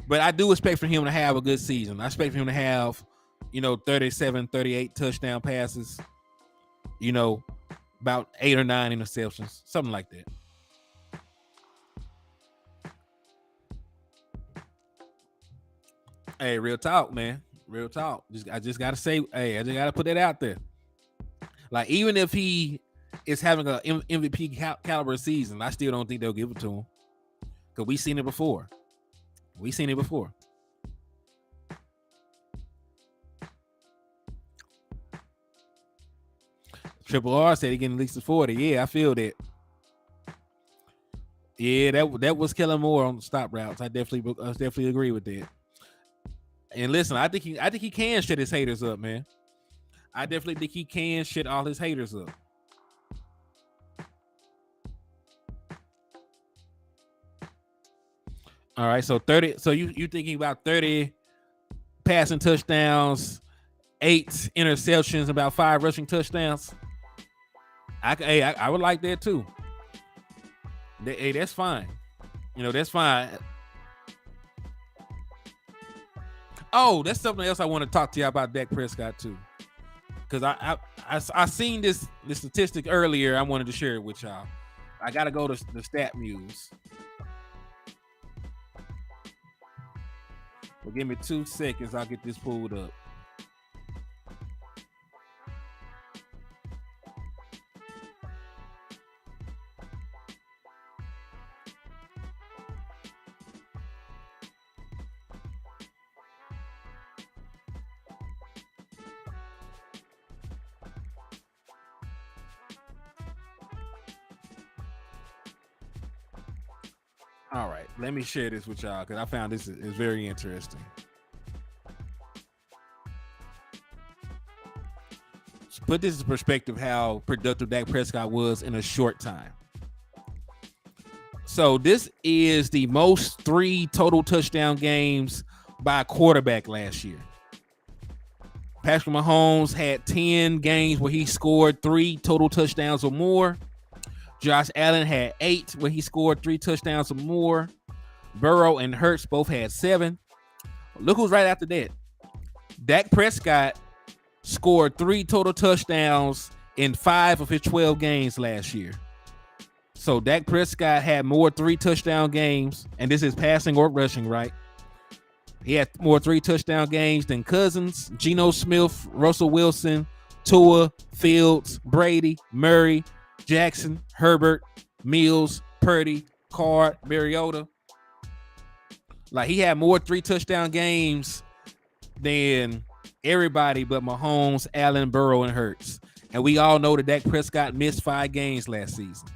But I do expect for him to have a good season. I expect for him to have, 37, 38 touchdown passes, about 8 or 9 interceptions, something like that. Hey, real talk, man. Real talk. I just got to say, I just got to put that out there. Like, even if he is having a MVP caliber season, I still don't think they'll give it to him. Because we've seen it before. Triple R said he getting at least 40. Yeah, I feel that. Yeah, that was Kellen Moore on the stop routes. I definitely agree with that. And listen, I think he can shut his haters up, man. I definitely think he can shit all his haters up. All right, so 30. So you thinking about 30 passing touchdowns, 8 interceptions, about 5 rushing touchdowns? I would like that too. Hey, that's fine. That's fine. Oh, that's something else I want to talk to you about Dak Prescott too, because I seen this statistic earlier. I wanted to share it with y'all. I gotta go to the stat muse. Well, give me 2 seconds. I'll get this pulled up. All right, let me share this with y'all because I found this is very interesting. So put this in perspective how productive Dak Prescott was in a short time. So this is the most 3 total touchdown games by a quarterback last year. Patrick Mahomes had 10 games where he scored 3 total touchdowns or more. Josh Allen had 8 where he scored 3 touchdowns or more. Burrow and Hurts both had 7. Look who's right after that. Dak Prescott scored 3 total touchdowns in 5 of his 12 games last year. So Dak Prescott had more 3 touchdown games, and this is passing or rushing, right? He had more 3 touchdown games than Cousins, Geno Smith, Russell Wilson, Tua, Fields, Brady, Murray, Jackson, Herbert, Mills, Purdy, Card, Mariota. Like, he had more 3 touchdown games than everybody but Mahomes, Allen, Burrow, and Hurts. And we all know that Dak Prescott missed 5 games last season.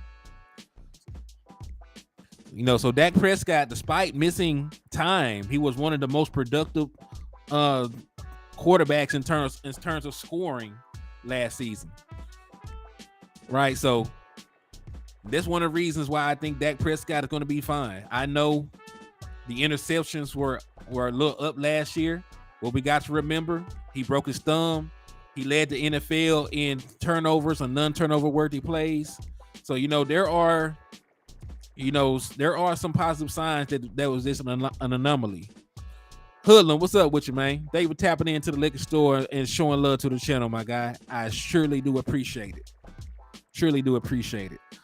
So Dak Prescott, despite missing time, he was one of the most productive quarterbacks in terms of scoring last season. Right, so that's one of the reasons why I think Dak Prescott is going to be fine. I know the interceptions were a little up last year. What we got to remember, he broke his thumb. He led the NFL in turnovers and non-turnover worthy plays. So there are some positive signs that was just an anomaly. Hoodlum, what's up with you, man? They were tapping into the liquor store and showing love to the channel, my guy. I surely do appreciate it.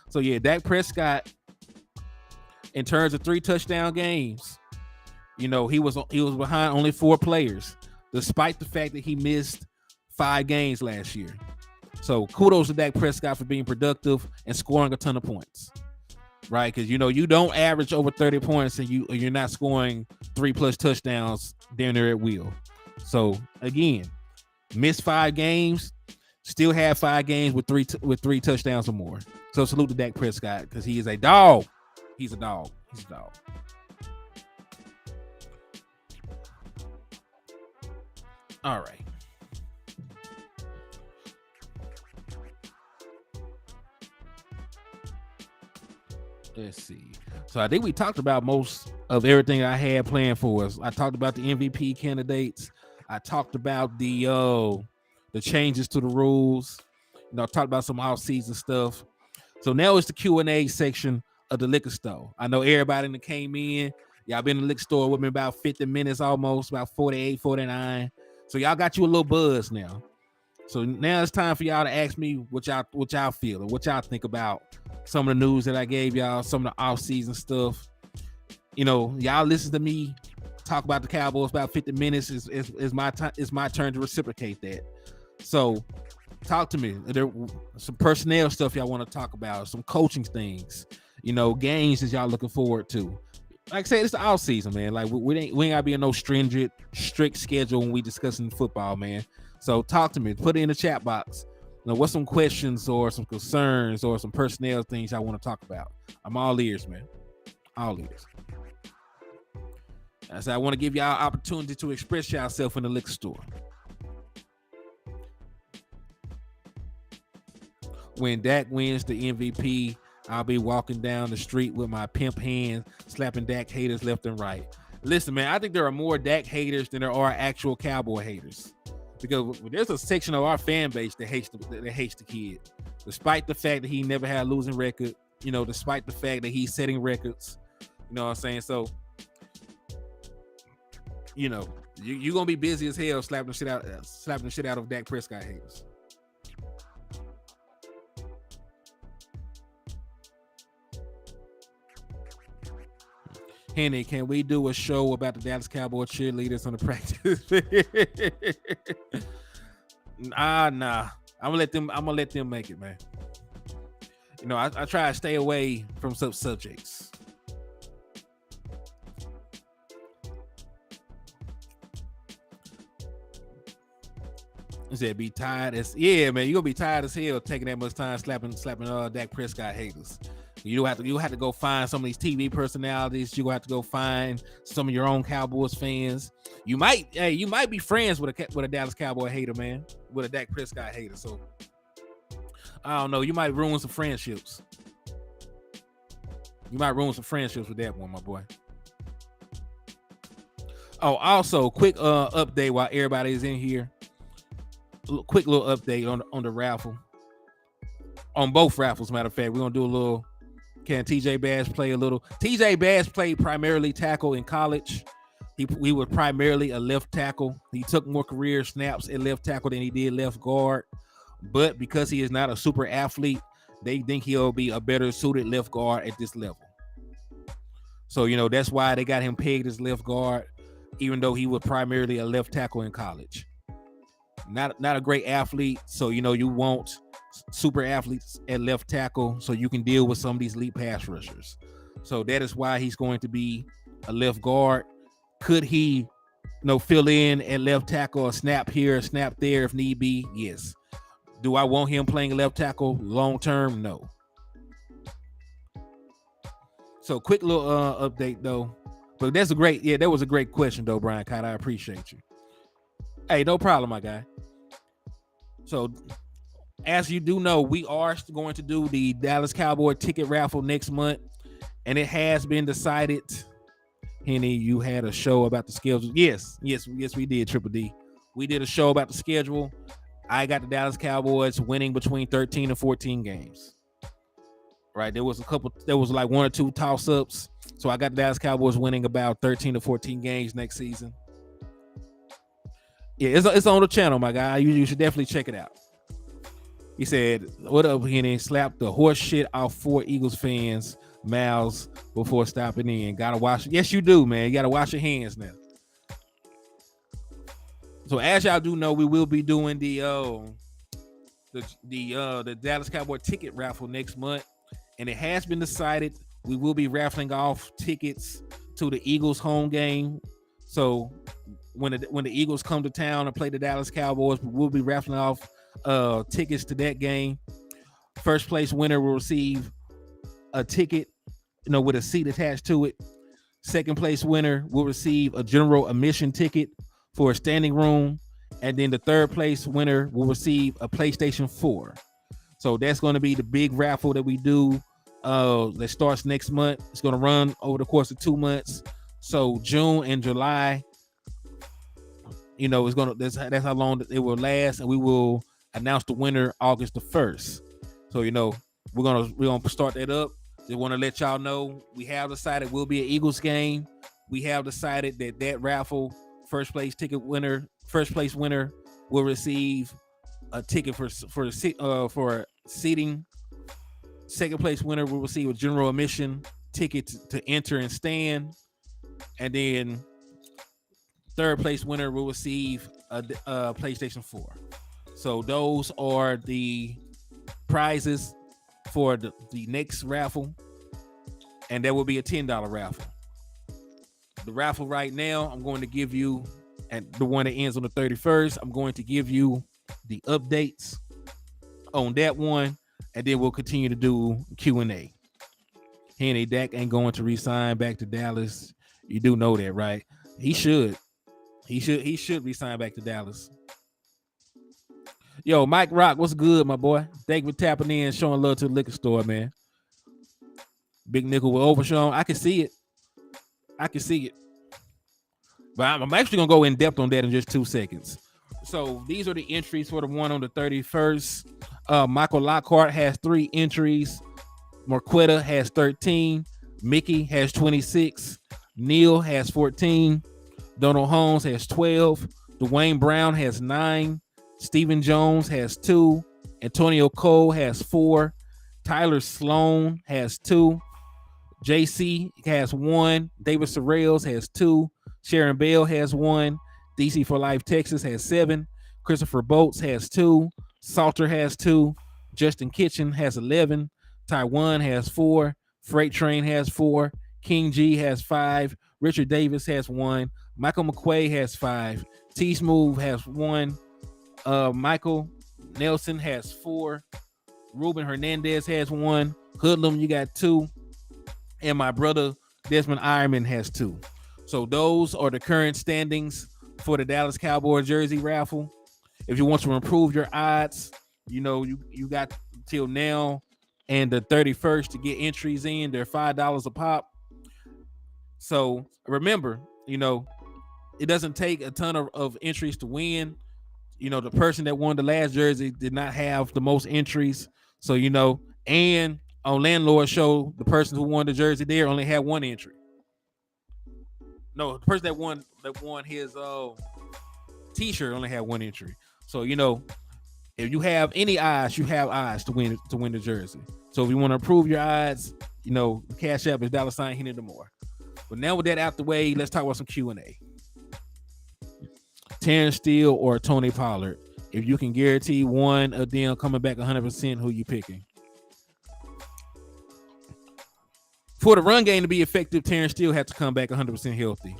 So yeah, Dak Prescott, in terms of 3 touchdown games, he was behind only 4 players, despite the fact that he missed 5 games last year. So kudos to Dak Prescott for being productive and scoring a ton of points. Right, because you don't average over 30 points and you're not scoring 3+ touchdowns down there at will. So again, missed 5 games, still have 5 games with 3 touchdowns or more. So salute to Dak Prescott because he is a dog. He's a dog. All right. Let's see. So I think we talked about most of everything I had planned for us. I talked about the MVP candidates. I talked about the changes to the rules. I talked about some off-season stuff. So now it's the Q&A section of the liquor store. I know everybody that came in, y'all been in the liquor store with me about 50 minutes almost, about 48, 49. So y'all got you a little buzz now. So now it's time for y'all to ask me what y'all feel or what y'all think about some of the news that I gave y'all, some of the off-season stuff. Y'all listen to me talk about the Cowboys about 50 minutes. Is my time. It's my turn to reciprocate that. So talk to me. There some personnel stuff y'all want to talk about, some coaching things, games that y'all looking forward to. Like I said, it's the off season, man. Like we ain't gotta be in no strict schedule when we discussing football, man. So talk to me. Put it in the chat box. What's some questions or some concerns or some personnel things I want to talk about? I'm all ears, man. All ears. So I want to give y'all opportunity to express yourself in the liquor store. when Dak wins the MVP, I'll be walking down the street with my pimp hands, slapping Dak haters left and right. Listen, man, I think there are more Dak haters than there are actual Cowboy haters, because there's a section of our fan base that hates the kid, despite the fact that he never had a losing record. Despite the fact that he's setting records. You know what I'm saying? So, you're gonna be busy as hell slapping the shit out of Dak Prescott haters. Henny, can we do a show about the Dallas Cowboys cheerleaders on the practice? Nah. I'm gonna let them make it, man. I try to stay away from such subjects. He said, "Be tired as man. You gonna be tired as hell taking that much time slapping Dak Prescott haters. You have to go find some of these TV personalities. You gonna have to go find some of your own Cowboys fans. You might be friends with a Dallas Cowboy hater, man, with a Dak Prescott hater. So I don't know. You might ruin some friendships. You might ruin some friendships with that one, my boy." Oh, also, quick update while everybody's in here. Quick little update on the raffle. On both raffles, matter of fact, we're gonna do a little. Can TJ Bass play a little? TJ Bass played primarily tackle in college. He was primarily a left tackle. He took more career snaps at left tackle than he did left guard. But because he is not a super athlete, they think he'll be a better suited left guard at this level. So, that's why they got him pegged as left guard, even though he was primarily a left tackle in college. Not a great athlete, so you want super athletes at left tackle so you can deal with some of these elite pass rushers. So that is why he's going to be a left guard. Could he, fill in at left tackle, or snap here, snap there if need be? Yes. Do I want him playing left tackle long term? No. So quick little update though. But that was a great question though, Brian Cott. I appreciate you. Hey, no problem, my guy. So, as you do know, we are going to do the Dallas Cowboy ticket raffle next month, and it has been decided. Henny, you had a show about the schedule. Yes, we did, Triple D. We did a show about the schedule. I got the Dallas Cowboys winning between 13 and 14 games. Right, there was like one or two toss-ups. So I got the Dallas Cowboys winning about 13 to 14 games next season. Yeah, it's on the channel, my guy. You should definitely check it out. He said, "What up, Henny? Slap the horse shit off 4 Eagles fans' mouths before stopping in. Gotta wash." Yes, you do, man. You gotta wash your hands now. So as y'all do know, we will be doing the Dallas Cowboy ticket raffle next month, and it has been decided we will be raffling off tickets to the Eagles home game. So when the Eagles come to town and play the Dallas Cowboys, we'll be raffling off tickets to that game. First place winner will receive a ticket, with a seat attached to it. Second place winner will receive a general admission ticket for a standing room, and then the third place winner will receive a PlayStation 4. So that's going to be the big raffle that we do. That starts next month. It's going to run over the course of 2 months. So June and July, that's how long it will last, and we will announce the winner August the 1st. So we're gonna start that up. Just want to let y'all know we have decided we'll be an Eagles game. We have decided that raffle first place winner will receive a ticket for seating. Second place winner will receive a general admission ticket to enter and stand, and then third place winner will receive a PlayStation 4. So those are the prizes for the next raffle, and there will be a $10 raffle. The raffle right now, I'm going to give you, and the one that ends on the 31st, I'm going to give you the updates on that one, and then we'll continue to do Q&A. Henny, Dak ain't going to re-sign back to Dallas. You do know that, right? He should re-sign back to Dallas. Yo, Mike Rock, what's good, my boy? Thank you for tapping in, showing love to the liquor store, man. Big nickel with Overshown. I can see it. But I'm actually gonna go in depth on that in just 2 seconds. So these are the entries for the one on the 31st. Michael Lockhart has 3 entries. Marquetta has 13. Mickey has 26. Neil has 14. Donald Holmes has 12. Dwayne Brown has 9. Stephen Jones has 2. Antonio Cole has 4. Tyler Sloan has 2. JC has 1. David Sorrells has 2. Sharon Bell has 1. DC for Life Texas has 7. Christopher Boats has 2. Salter has 2. Justin Kitchen has 11. Taiwan has 4. Freight Train has 4. King G has 5. Richard Davis has 1. Michael McQuay has 5. T Smooth has 1. Michael Nelson has 4. Ruben Hernandez has 1. Hoodlum, you got 2. And my brother Desmond Ironman has 2. So those are the current standings for the Dallas Cowboys jersey raffle. If you want to improve your odds, you got till now and the 31st to get entries in. They're $5 a pop. So remember, it doesn't take a ton of entries to win. The person that won the last jersey did not have the most entries. So, and on Landlord Show, the person who won the jersey there only had 1 entry. No, the person that won his t-shirt only had 1 entry. So, if you have any odds, you have odds to win the jersey. So if you want to improve your odds, Cash App is $Hennythemoor. But now with that out the way, let's talk about some Q&A. Terrence Steele or Tony Pollard? If you can guarantee one of them coming back 100%, who you picking? For the run game to be effective, Terrence Steele had to come back 100% healthy.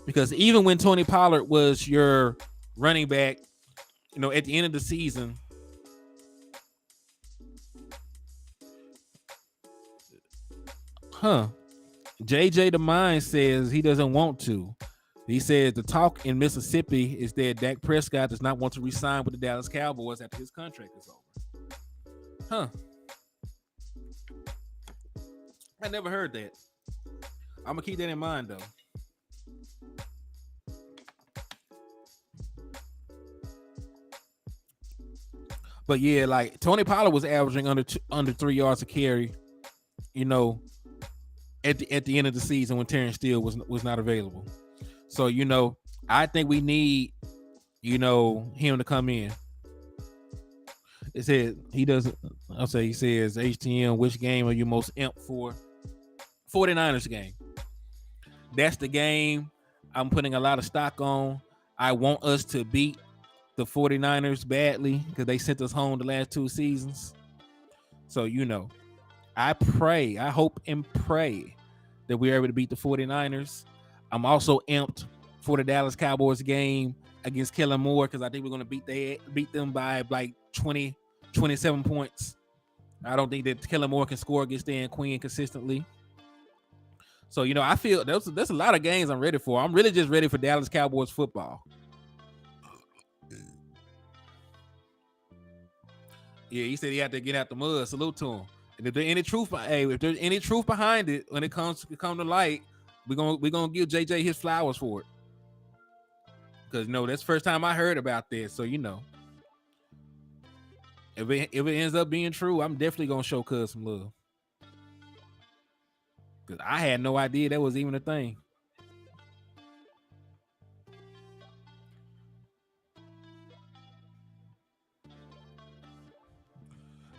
Because even when Tony Pollard was your running back, at the end of the season, JJ the Mind says he doesn't want to. He says the talk in Mississippi is that Dak Prescott does not want to re-sign with the Dallas Cowboys after his contract is over. I never heard that. I'm gonna keep that in mind though. But yeah, like Tony Pollard was averaging under 3 yards a carry, at the end of the season when Terrence Steele was not available. So, I think we need, him to come in. It said he doesn't. He says HTM, which game are you most amped for? 49ers game. That's the game I'm putting a lot of stock on. I want us to beat the 49ers badly because they sent us home the last 2 seasons. So, I hope and pray that we're able to beat the 49ers. I'm also amped for the Dallas Cowboys game against Kellen Moore because I think we're going to beat them by like 20, 27 points. I don't think that Kellen Moore can score against Dan Quinn consistently. So, I feel there's a lot of games I'm ready for. I'm really just ready for Dallas Cowboys football. Yeah, he said he had to get out the mud. Salute to him. And if there's any truth behind it, when it comes to light, we're gonna give JJ his flowers for it. Because that's the first time I heard about this. So if it ends up being true, I'm definitely gonna show Cuz some love. Because I had no idea that was even a thing.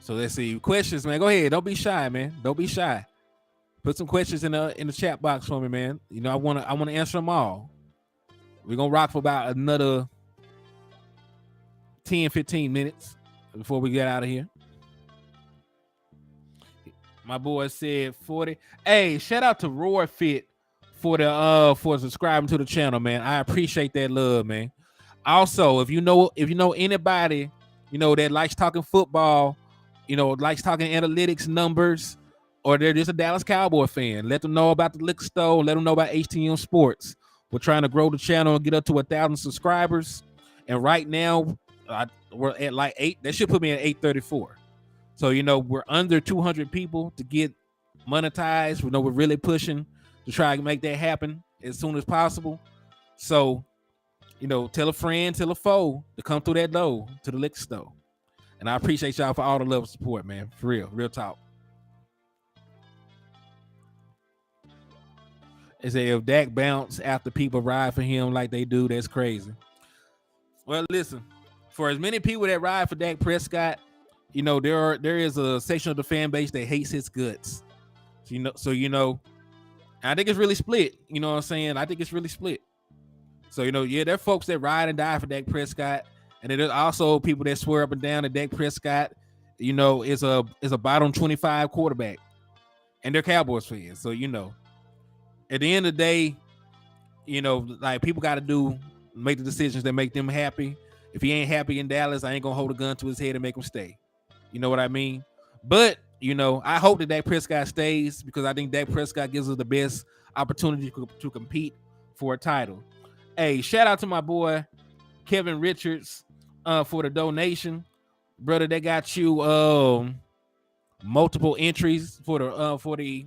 So let's see. Questions, man. Go ahead. Don't be shy, man. Don't be shy. Put some questions in the chat box for me, man. I wanna answer them all. We're gonna rock for about another 10-15 minutes before we get out of here. My boy said 40. Hey, shout out to Roy Fit for subscribing to the channel, man. I appreciate that love, man. Also, if you know anybody, that likes talking football, likes talking analytics, numbers, or they're just a Dallas Cowboy fan, let them know about the liquor store. Let them know about HTM Sports. We're trying to grow the channel and get up to 1,000 subscribers. And right now, we're at like 8. That should put me at 834. So we're under 200 people to get monetized. We know we're really pushing to try and make that happen as soon as possible. So tell a friend, tell a foe to come through that door to the liquor store. And I appreciate y'all for all the love and support, man. For real talk. They say if Dak bounce after people ride for him like they do, that's crazy. Well, listen, for as many people that ride for Dak Prescott, there is a section of the fan base that hates his guts. So I think it's really split. You know what I'm saying? I think it's really split. So there are folks that ride and die for Dak Prescott, and then there's also people that swear up and down that Dak Prescott, is a bottom 25 quarterback, and they're Cowboys fans. So at the end of the day, like people got to make the decisions that make them happy. If he ain't happy in Dallas, I ain't gonna hold a gun to his head and make him stay. You know what I mean? But I hope that Dak Prescott stays, because I think Dak Prescott gives us the best opportunity to compete for a title. Hey, shout out to my boy Kevin Richards for the donation, brother. They got you multiple entries for the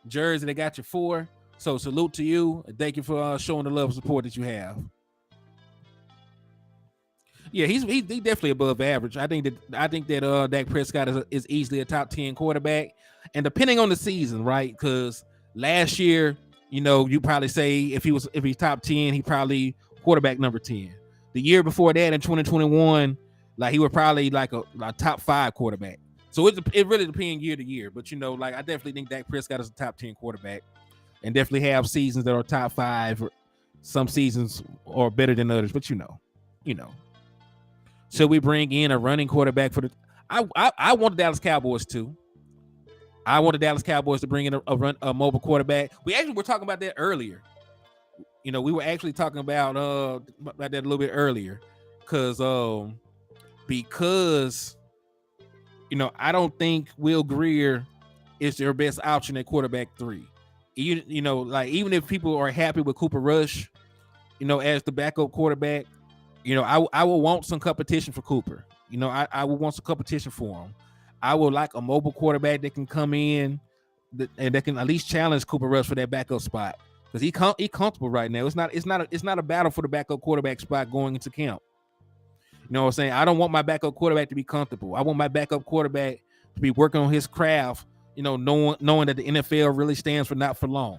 jersey. They got you 4. So salute to you. Thank you for showing the love and support that you have. Yeah, he's definitely above average. I think that Dak Prescott is easily a top 10 quarterback, and depending on the season, right? Because last year, you probably say if he's top 10, he probably quarterback number 10. The year before that, in 2021, like he was probably like a top 5 quarterback. So it really depends year to year. But I definitely think Dak Prescott is a top 10 quarterback, and definitely have seasons that are top 5. Some seasons are better than others, but So we bring in a running quarterback for the. I want the Dallas Cowboys too. I want the Dallas Cowboys to bring in a mobile quarterback. We actually were talking about that earlier. We were actually talking about that a little bit earlier, because I don't think Will Grier is their best option at quarterback 3. Even if people are happy with Cooper Rush, as the backup quarterback, I will want some competition for Cooper. I will want some competition for him. I would like a mobile quarterback that can come in and that can at least challenge Cooper Rush for that backup spot, because he comfortable right now. It's not a battle for the backup quarterback spot going into camp. You know what I'm saying? I don't want my backup quarterback to be comfortable. I want my backup quarterback to be working on his craft. Knowing that the NFL really stands for not for long.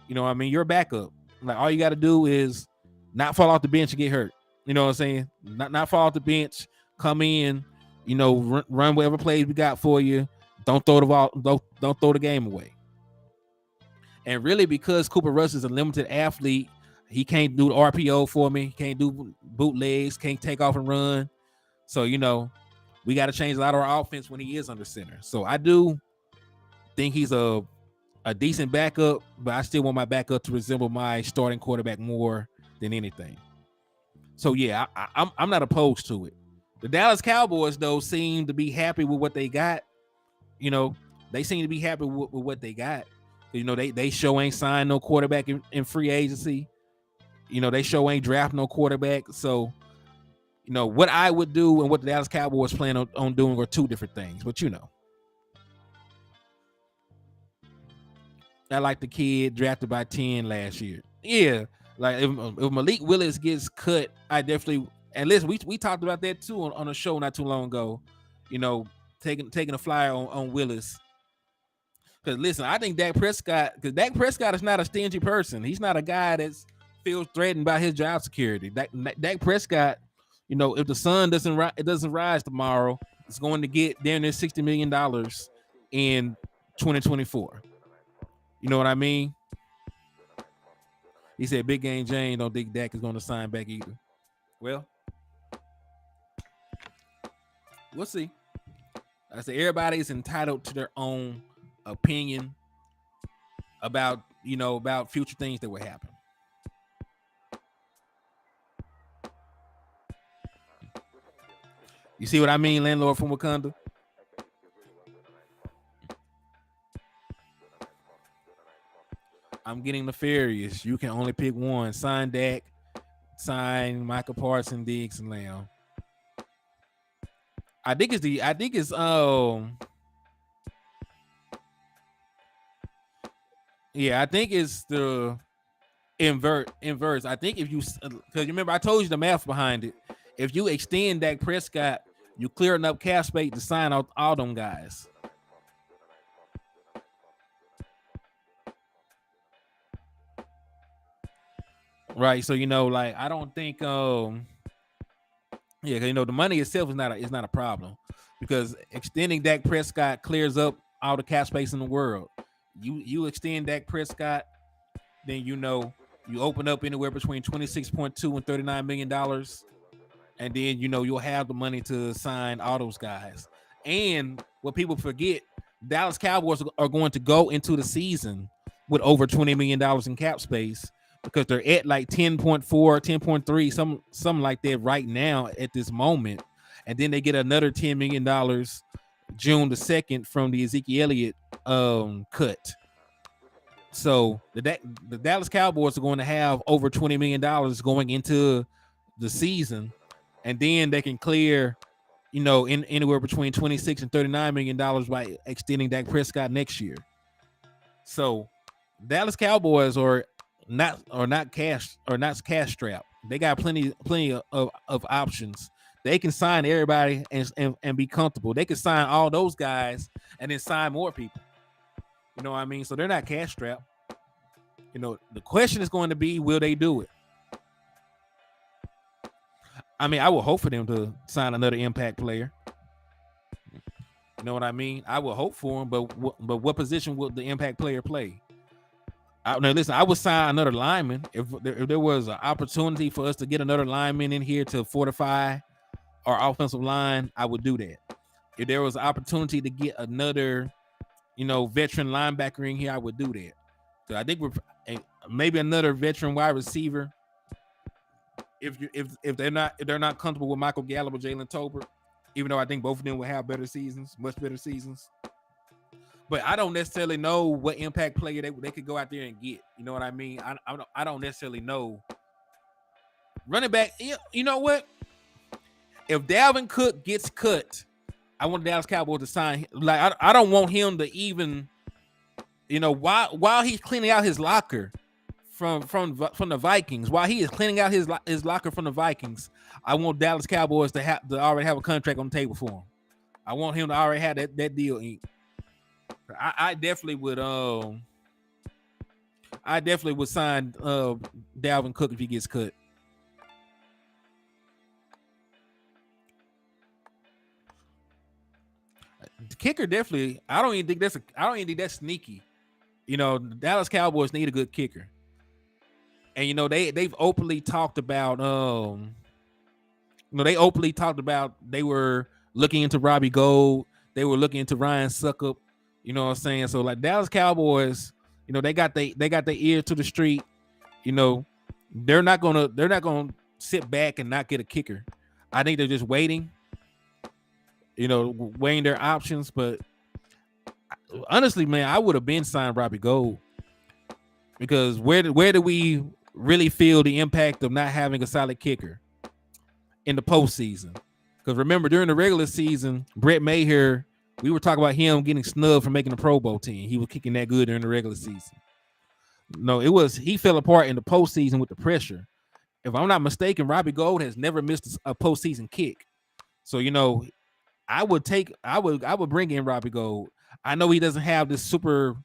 You know what I mean? You're a backup. Like, all you got to do is not fall off the bench and get hurt. You know what I'm saying? Not fall off the bench, come in, run whatever plays we got for you. Don't throw the ball, don't throw the game away. And really, because Cooper Rush is a limited athlete, he can't do the RPO for me, can't do bootlegs, can't take off and run. So, we got to change a lot of our offense when he is under center. So I do think he's a decent backup, but I still want my backup to resemble my starting quarterback more than anything. So yeah, I'm not opposed to it. The Dallas Cowboys, though, seem to be happy with what they got. They seem to be happy with what they got. They show ain't signed no quarterback in free agency. They show ain't draft no quarterback. So, what I would do and what the Dallas Cowboys plan on doing are two different things. But I like the kid drafted by 10 last year. Yeah, like if Malik Willis gets cut, I definitely. And listen, we talked about that too on a show not too long ago. Taking a flyer on Willis. Because listen, I think Dak Prescott is not a stingy person. He's not a guy that feels threatened by his job security. Dak Prescott, if the sun doesn't rise tomorrow, it's going to get down there $60 million in 2024. You know what I mean? He said, "Big Game Jane don't think Dak is going to sign back either." Well, we'll see. I said everybody is entitled to their own opinion about future things that will happen. You see what I mean, landlord from Wakanda? I'm getting nefarious. You can only pick one. Sign Dak, sign Michael Parsons, Diggs, and Lamb. I think it's yeah, I think it's the inverse. I think if you, because remember I told you the math behind it. If you extend Dak Prescott, you clear enough cap space to sign out all them guys. Right. So like I don't think yeah, the money itself is not a problem, because extending Dak Prescott clears up all the cap space in the world. You extend Dak Prescott, then you open up anywhere between 26.2 and $39 million, and then you'll have the money to sign all those guys. And what people forget, Dallas Cowboys are going to go into the season with over $20 million in cap space, because they're at like 10.4, 10.3, something like that right now at this moment. And then they get another $10 million June the 2nd from the Ezekiel Elliott cut. So the Dallas Cowboys are going to have over $20 million going into the season, and then they can clear, anywhere between 26 and $39 million by extending Dak Prescott next year. So Dallas Cowboys are not cash strapped. They got plenty of options. They can sign everybody and be comfortable. They can sign all those guys and then sign more people. You know what I mean? So they're not cash strapped. The question is going to be, will they do it? I mean, I would hope for them to sign another impact player. You know what I mean? I would hope for him, but what position will the impact player play? Now, listen, I would sign another lineman if there was an opportunity for us to get another lineman in here to fortify our offensive line. I would do that. If there was an opportunity to get another, veteran linebacker in here, I would do that. So I think maybe another veteran wide receiver. If they're not comfortable with Michael Gallup or Jalen Tolbert, even though I think both of them will have better seasons, much better seasons. But I don't necessarily know what impact player they could go out there and get. You know what I mean? I don't necessarily know. Running back, you know what? If Dalvin Cook gets cut, I want the Dallas Cowboys to sign. Like I don't want him to even, while he's cleaning out his locker from the Vikings, while he is cleaning out his locker from the Vikings, I want Dallas Cowboys to already have a contract on the table for him. I want him to already have that deal inked. I definitely would. I definitely would sign Dalvin Cook if he gets cut. The kicker definitely. I don't even think that's sneaky. The Dallas Cowboys need a good kicker, and they've openly talked about. They openly talked about they were looking into Robbie Gould. They were looking into Ryan Suckup. You know what I'm saying? So like Dallas Cowboys, they got their ear to the street. They're not gonna sit back and not get a kicker. I think they're just waiting. Weighing their options. But honestly, man, I would have been signed Robbie Gould, because where do we really feel the impact of not having a solid kicker in the postseason? Because remember, during the regular season, Brett Maher, we were talking about him getting snubbed for making the Pro Bowl team. He was kicking that good during the regular season. No, he fell apart in the postseason with the pressure. If I'm not mistaken, Robbie Gould has never missed a postseason kick. So I would bring in Robbie Gould. I know he doesn't have this super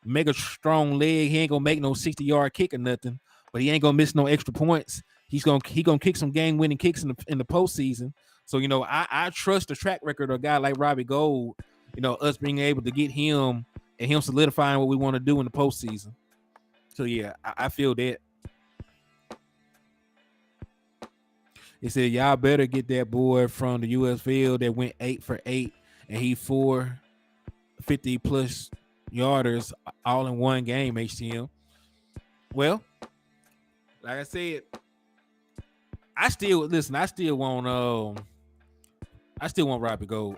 mega strong leg. He ain't gonna make no 60-yard kick or nothing, but he ain't gonna miss no extra points. He gonna kick some game-winning kicks in the postseason. So I trust the track record of a guy like Robbie Gould. Us being able to get him and him solidifying what we want to do in the postseason. So yeah, I feel that. He said, y'all better get that boy from the USFL that went 8 for 8 and he 450 plus yarders all in one game, HTM. Well, like I said, I still want Robbie Gould.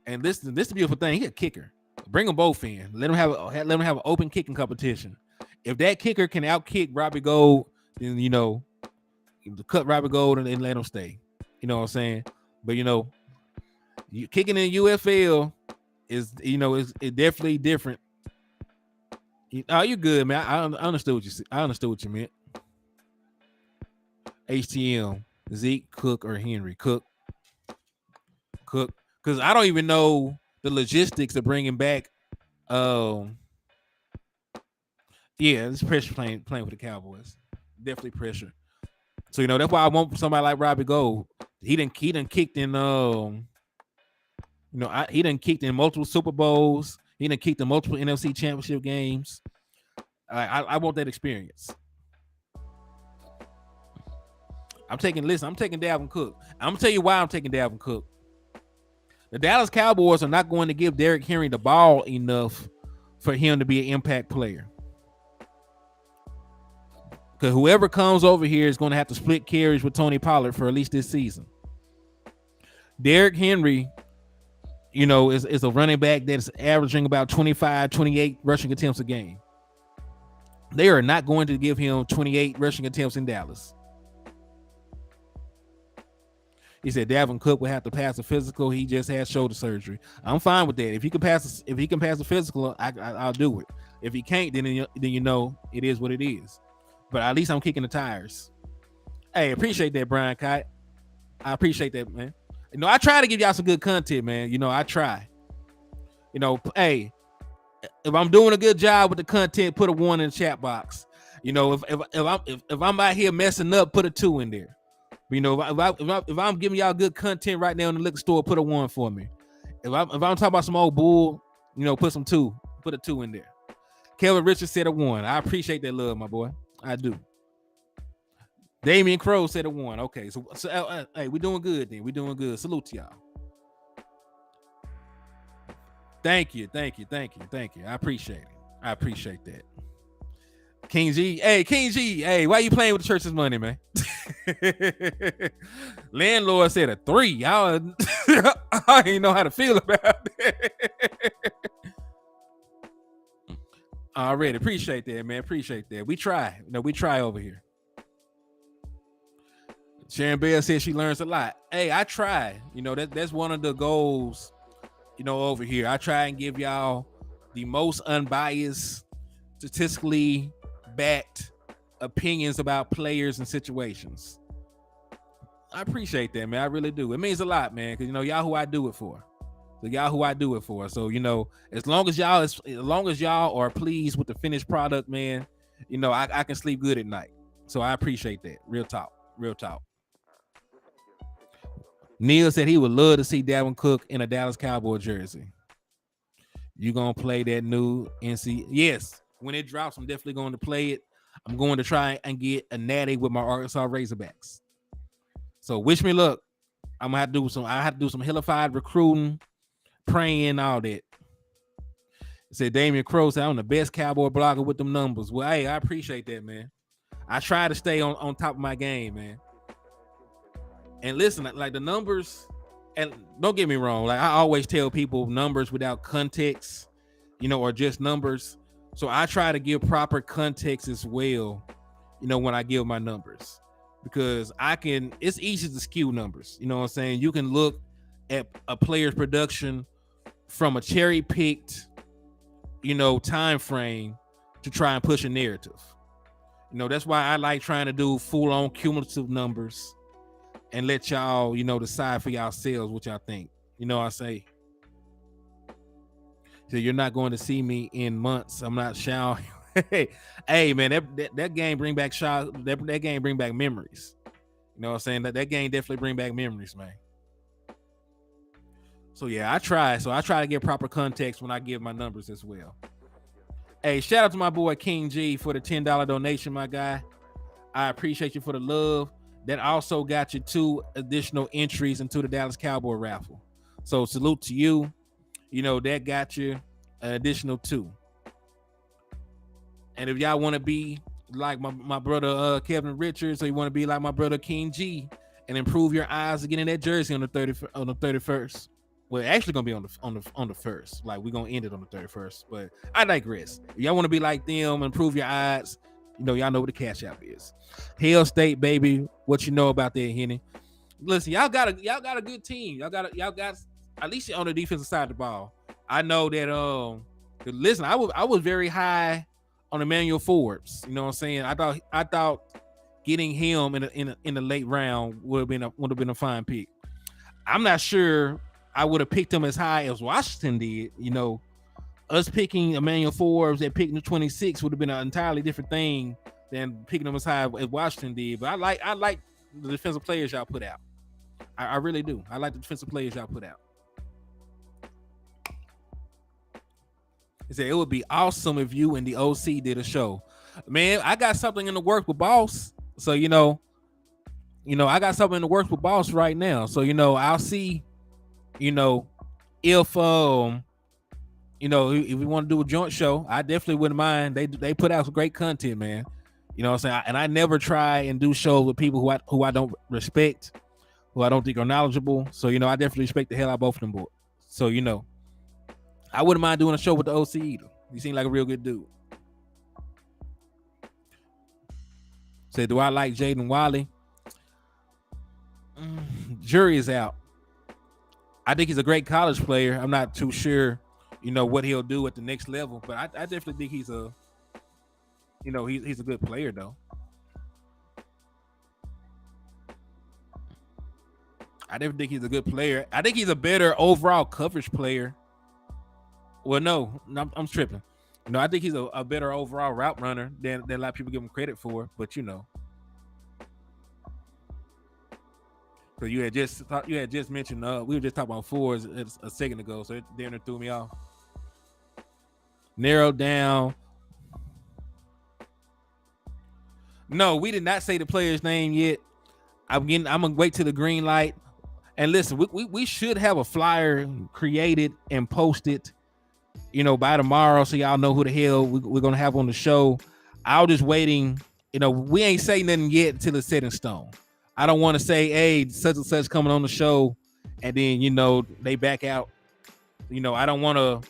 And this the beautiful thing, he's a kicker. Bring them both in. Let them have an open kicking competition. If that kicker can outkick Robbie Gould, then cut Robbie Gould and let him stay. You know what I'm saying? But You kicking in UFL is it's definitely different. Oh, you good, man. I understood what you said. I understood what you meant. HTM, Zeke, Cook, or Henry. Cook. Because I don't even know the logistics of bringing back. Yeah, it's pressure playing with the Cowboys. Definitely pressure. So that's why I want somebody like Robbie Gould. He done kicked in he done kicked in multiple Super Bowls. He done kicked in multiple NFC Championship games. I want that experience. I'm taking Dalvin Cook. I'm gonna tell you why I'm taking Dalvin Cook. The Dallas Cowboys are not going to give Derrick Henry the ball enough for him to be an impact player. Because whoever comes over here is going to have to split carries with Tony Pollard for at least this season. Derrick Henry, is a running back that's averaging about 25, 28 rushing attempts a game. They are not going to give him 28 rushing attempts in Dallas. He said Dalvin Cook will have to pass the physical. He just had shoulder surgery. I'm fine with that. If he can pass the physical, I'll do it. If he can't, then it is what it is. But at least I'm kicking the tires. Hey, appreciate that, Brian Kite. I appreciate that, man. I try to give y'all some good content, man. I try. Hey, if I'm doing a good job with the content, put a 1 in the chat box. If I'm out here messing up, put a 2 in there. If I'm giving y'all good content right now in the liquor store, put a 1 for me. If I'm talking about some old bull, put some 2. Put a 2 in there. Kevin Richards said a 1. I appreciate that love, my boy. I do. Damian Crow said a 1. Okay, so hey, we're doing good then. We're doing good. Salute to y'all. Thank you. I appreciate that. King G. Hey, why you playing with the church's money, man? Landlord said a 3. I didn't know how to feel about that. Already appreciate that, man. Appreciate that. We try. We try over here. Sharon Bell says she learns a lot. Hey, I try. That's one of the goals. Over here, I try and give y'all the most unbiased, statistically backed opinions about players and situations. I appreciate that, man. I really do. It means a lot, man, because y'all who I do it for. So as long as y'all are pleased with the finished product, man, I can sleep good at night. So I appreciate that. Real talk. Neil said he would love to see Dalvin Cook in a Dallas Cowboy jersey. You gonna play that new NC? Yes. When it drops, I'm definitely going to play it. I'm going to try and get a natty with my Arkansas Razorbacks. So wish me luck. I have to do some hellified recruiting, praying, all that. Said Damian Crow said I'm the best Cowboy blogger with them numbers. Well, hey, I appreciate that, man. I try to stay on top of my game, man. And listen, like the numbers, and don't get me wrong, like I always tell people numbers without context, or just numbers. So I try to give proper context as well, when I give my numbers, because it's easy to skew numbers. You know what I'm saying? You can look at a player's production from a cherry picked, time frame to try and push a narrative. That's why I like trying to do full on cumulative numbers and let y'all, decide for yourselves what y'all think. I say, so you're not going to see me in months. I'm not showering. Hey, man, that game bring back that game bring back memories. You know what I'm saying? That game definitely bring back memories, man. So yeah, I try to give proper context when I give my numbers as well. Hey, shout out to my boy King G for the $10 donation, my guy. I appreciate you for the love. That also got you 2 additional entries into the Dallas Cowboy raffle. So salute to you. That got you an additional 2. And if y'all want to be like my brother Kevin Richards, or you want to be like my brother King G and improve your odds of getting that jersey on the 31st. Well, actually gonna be on the first. Like we're gonna end it on the 31st. But I digress. If y'all want to be like them, improve your odds, y'all know what the cash app is. Hell State, baby. What you know about that, Henny? Listen, y'all got a good team. Y'all got at least on the defensive side of the ball. I know that listen, I was very high on Emmanuel Forbes. You know what I'm saying? I thought getting him in the late round would have been a fine pick. I'm not sure I would have picked him as high as Washington did. You know, us picking Emmanuel Forbes at pick 26 would have been an entirely different thing than picking him as high as Washington did. But I like the defensive players y'all put out. I really do. I like the defensive players y'all put out. He said it would be awesome if you and the OC did a show. Man, I got something in the works with Boss. So, you know, I got something in the works with Boss right now. So, you know, I'll see, you know, if you know, if we want to do a joint show, I definitely wouldn't mind. They put out some great content, man. You know what I'm saying? And I never try and do shows with people who I don't respect, who I don't think are knowledgeable. So, you know, I definitely respect the hell out of both of them boys. So, you know, I wouldn't mind doing a show with the OC either. He seemed like a real good dude. Said, do I like Jaden Wiley? Jury is out. I think he's a great college player. I'm not too sure, you know, what he'll do at the next level, but I definitely think he's a, you know, he's a good player though. I definitely think he's a good player. I think he's a better overall coverage player. Well, no, I'm tripping. No, I think he's a better overall route runner than a lot of people give him credit for. But you know, so you had just mentioned we were just talking about fours a second ago, so it threw me off. Narrowed down. No, we did not say the player's name yet. I'm gonna wait till the green light. And listen, we should have a flyer created and posted, you know, by tomorrow, so y'all know who the hell we're gonna have on the show. I was just waiting. You know, we ain't say nothing yet until it's set in stone. I don't want to say, hey, such and such coming on the show, and then, you know, they back out. You know, I don't want to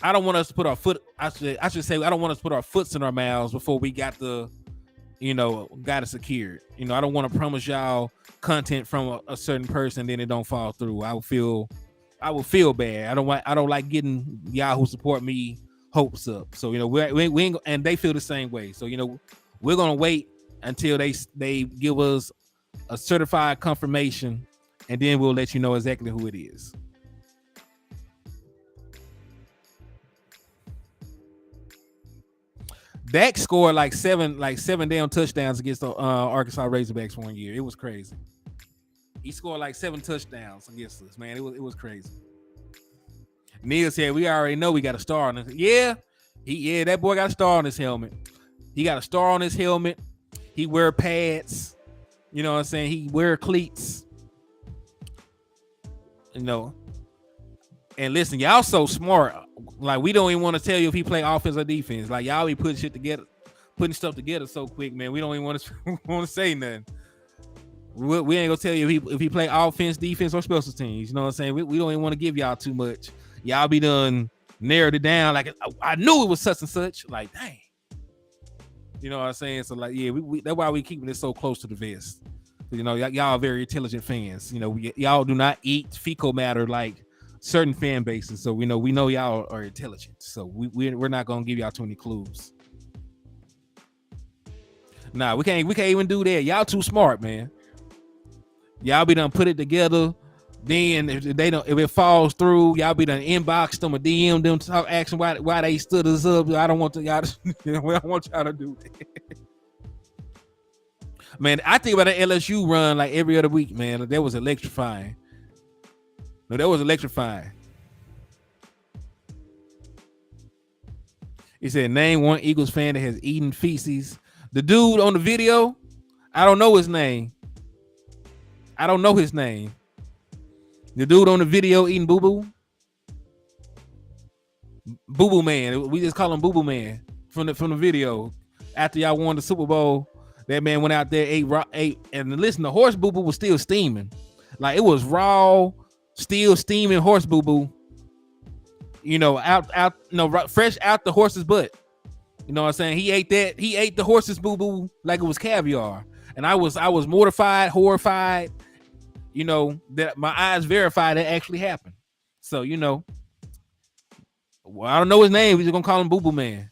I don't want us to put our foot. I should say I don't want us to put our foots in our mouths before we got it secured. You know, I don't want to promise y'all content from a certain person and then it don't fall through. I would feel bad. I don't like getting y'all who support me hopes up. So, you know, we ain't, and they feel the same way. So, you know, we're gonna wait until they give us a certified confirmation, and then we'll let you know exactly who it is. Dak scored like seven damn touchdowns against the Arkansas Razorbacks one year. It was crazy. He scored like 7 touchdowns against us, man. It was crazy. Neil said, we already know we got a star on this. Yeah, that boy got a star on his helmet. He got a star on his helmet. He wear pads. You know what I'm saying? He wear cleats. You know. And listen, y'all so smart. Like, we don't even want to tell you if he play offense or defense. Like, y'all be putting stuff together so quick, man. We don't even want to say nothing. We ain't gonna tell you if he play offense, defense, or special teams. You know what I'm saying? We don't even want to give y'all too much. Y'all be done narrowed it down. Like, I knew it was such and such. Like, dang. You know what I'm saying? So, like, yeah, that's why we keeping it so close to the vest. You know, y'all are very intelligent fans. You know, y'all do not eat fecal matter like certain fan bases. So we know y'all are intelligent. So we're not gonna give y'all too many clues. Nah, we can't even do that. Y'all too smart, man. Y'all be done put it together. Then if it falls through, y'all be done inbox them or DM them to talk action why they stood us up. I don't want y'all to, I don't want y'all to do that. Man, I think about the LSU run like every other week, man. That was electrifying. No, that was electrifying. He said, name one Eagles fan that has eaten feces. The dude on the video, I don't know his name. The dude on the video eating boo-boo. Boo-boo man. We just call him boo-boo man from the video. After y'all won the Super Bowl, that man went out there, ate, and listen, the horse boo-boo was still steaming. Like, it was raw, still steaming horse boo-boo. You know, fresh out the horse's butt. You know what I'm saying? He ate the horse's boo-boo like it was caviar. And I was mortified, horrified. that my eyes verify that actually happened. So, well, I don't know his name. We're just gonna call him Boo Boo Man.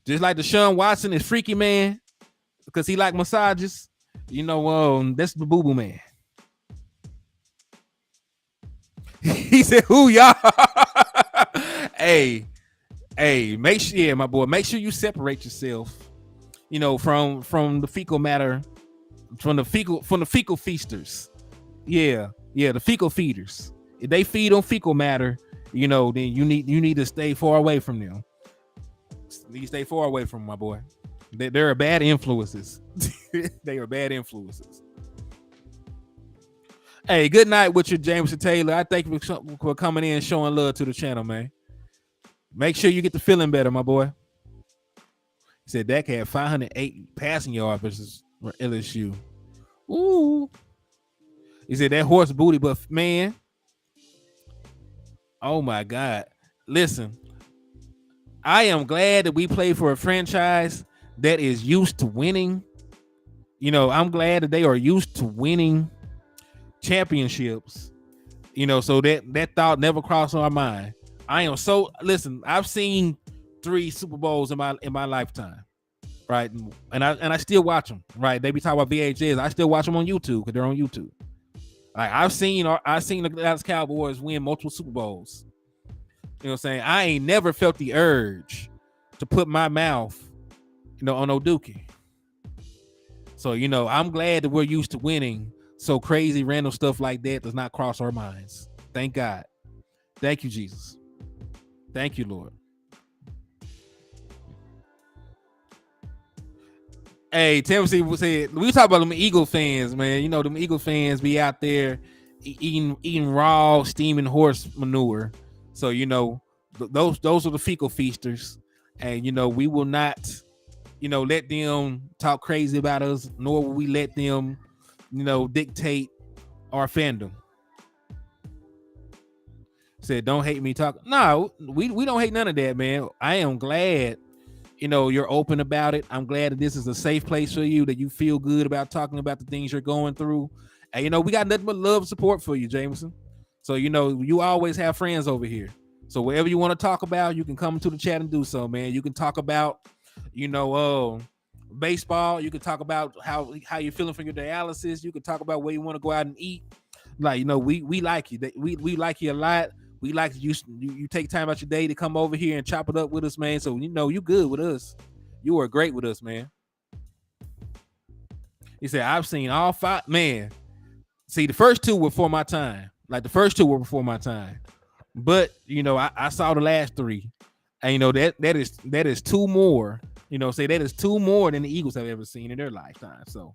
Just like Deshaun Watson is Freaky Man because he like massages. That's the Boo Boo Man. He said, "Who y'all?" hey, make sure, my boy, make sure you separate yourself. From the fecal matter, from the fecal feasters. Yeah, the fecal feeders. If they feed on fecal matter, then you need to stay far away from them. You stay far away from my boy. They're bad influences. They are bad influences. Hey, good night with you, Jameson Taylor. I thank you for coming in and showing love to the channel, man. Make sure you get the feeling better, my boy. He said Dak had 508 passing yards versus LSU. Ooh. He said that horse booty, but man, oh my God. Listen, I am glad that we play for a franchise that is used to winning. I'm glad that they are used to winning championships. So that thought never crossed our mind. Listen, I've seen 3 Super Bowls in my lifetime. Right. And I still watch them. Right. They be talking about VHS. I still watch them on YouTube because they're on YouTube. Like I've seen the Dallas Cowboys win multiple Super Bowls. You know what I'm saying? I ain't never felt the urge to put my mouth, on no dookie. So, I'm glad that we're used to winning. So crazy random stuff like that does not cross our minds. Thank God. Thank you, Jesus. Thank you, Lord. Hey, Tennessee said we talk about them Eagle fans, man. Them Eagle fans be out there eating raw, steaming horse manure. So those are the fecal feasters, and we will not, let them talk crazy about us, nor will we let them, dictate our fandom. Said don't hate me talk. No, we don't hate none of that, man. I am glad. You're open about it. I'm glad that this is a safe place for you, that you feel good about talking about the things you're going through. And, we got nothing but love and support for you, Jameson. So, you always have friends over here. So whatever you want to talk about, you can come to the chat and do so, man. You can talk about, baseball. You can talk about how you're feeling from your dialysis. You can talk about where you want to go out and eat. Like, we like you. We like you a lot. We like you take time out your day to come over here and chop it up with us, man. So, you good with us. You are great with us, man. He said, I've seen all 5. Man, see, the first 2 were before my time. Like, the first 2 were before my time. But, I saw the last 3. And, that is 2 more. That is 2 more than the Eagles have ever seen in their lifetime. So,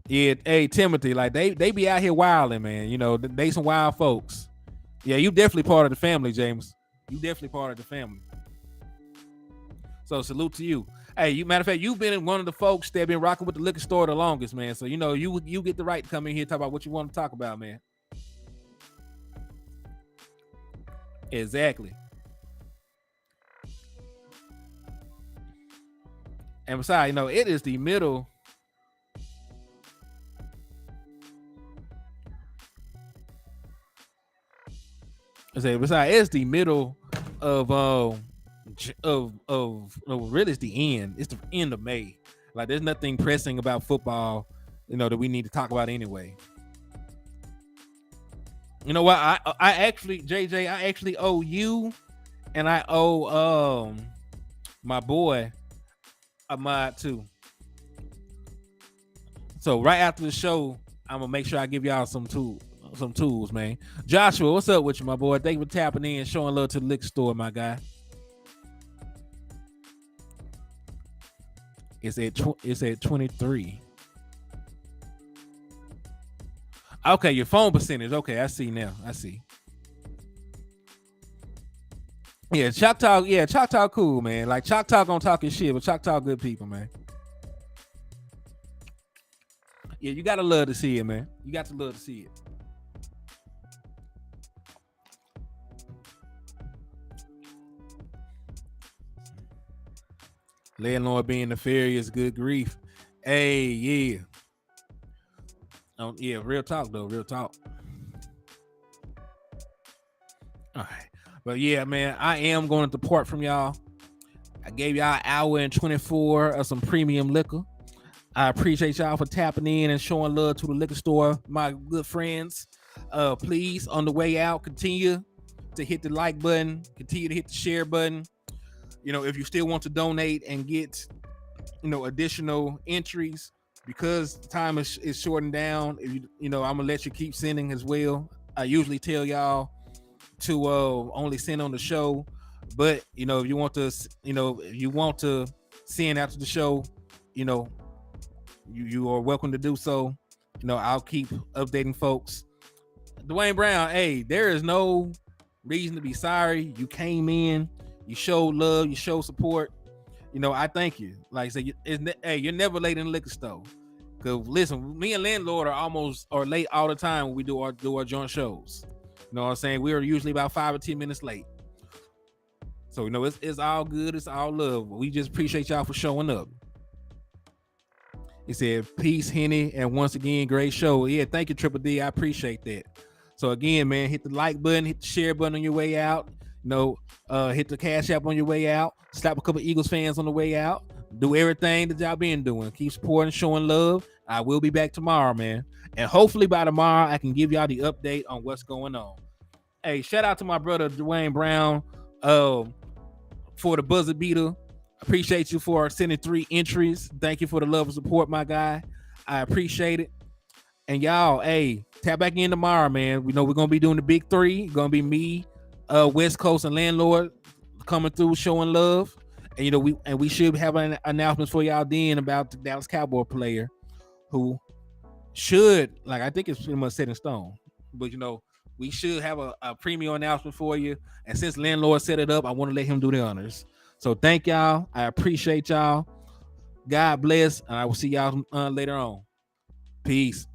yeah, hey Timothy, like they be out here wilding, man. They some wild folks. Yeah, you definitely part of the family, James. You definitely part of the family. So salute to you. Hey, matter of fact, you've been one of the folks that been rocking with the liquor store the longest, man. So you get the right to come in here and talk about what you want to talk about, man. Exactly. And besides, it is the middle. It's the middle of really, it's the end. It's the end of May. Like, there's nothing pressing about football, that we need to talk about anyway. You know what? I actually, JJ, I actually owe you, and I owe my boy a mod too. So right after the show, I'm gonna make sure I give y'all some tools, man. Joshua, what's up with you, my boy? Thank you for tapping in, showing love to the liquor store, my guy. It's at 23. Okay, your phone percentage. Okay, I see now. I see. Yeah, Choctaw. Yeah, Choctaw cool, man. Like, Choctaw gonna talk his shit, but Choctaw good people, man. Yeah, you gotta love to see it, man. You got to love to see it. Landlord being nefarious, good grief. Hey, yeah. Yeah, real talk though, real talk. All right. But yeah, man, I am going to depart from y'all. I gave y'all an hour and 24 of some premium liquor. I appreciate y'all for tapping in and showing love to the liquor store, my good friends. Please, on the way out, continue to hit the like button, continue to hit the share button. You know, if you still want to donate and get, additional entries, because time is shortened down. If I'm gonna let you keep sending as well. I usually tell y'all to only send on the show, but if you want to send after the show, you are welcome to do so. I'll keep updating folks. Dwayne Brown, hey, there is no reason to be sorry. You came in, you showed love, you showed support. I thank you. Like I said, hey, you're never late in the liquor store. Cause listen, me and Landlord are late all the time when we do our joint shows. You know what I'm saying? We are usually about 5 or 10 minutes late. So it's all good, it's all love. We just appreciate y'all for showing up. He said, peace, Henny, and once again, great show. Yeah, thank you, Triple D. I appreciate that. So again, man, hit the like button, hit the share button on your way out. Hit the Cash App on your way out. Slap a couple Eagles fans on the way out. Do everything that y'all been doing. Keep supporting, showing love. I will be back tomorrow, man. And hopefully by tomorrow, I can give y'all the update on what's going on. Hey, shout out to my brother, Dwayne Brown, for the buzzer beater. Appreciate you for sending 3 entries. Thank you for the love and support, my guy. I appreciate it. And y'all, hey, tap back in tomorrow, man. We know we're going to be doing the big 3. Going to be me, West Coast, and Landlord coming through, showing love. And we should have an announcement for y'all then about the Dallas Cowboy player who should, I think it's pretty much set in stone. But, we should have a premium announcement for you. And since Landlord set it up, I want to let him do the honors. So thank y'all. I appreciate y'all. God bless. And I will see y'all later on. Peace.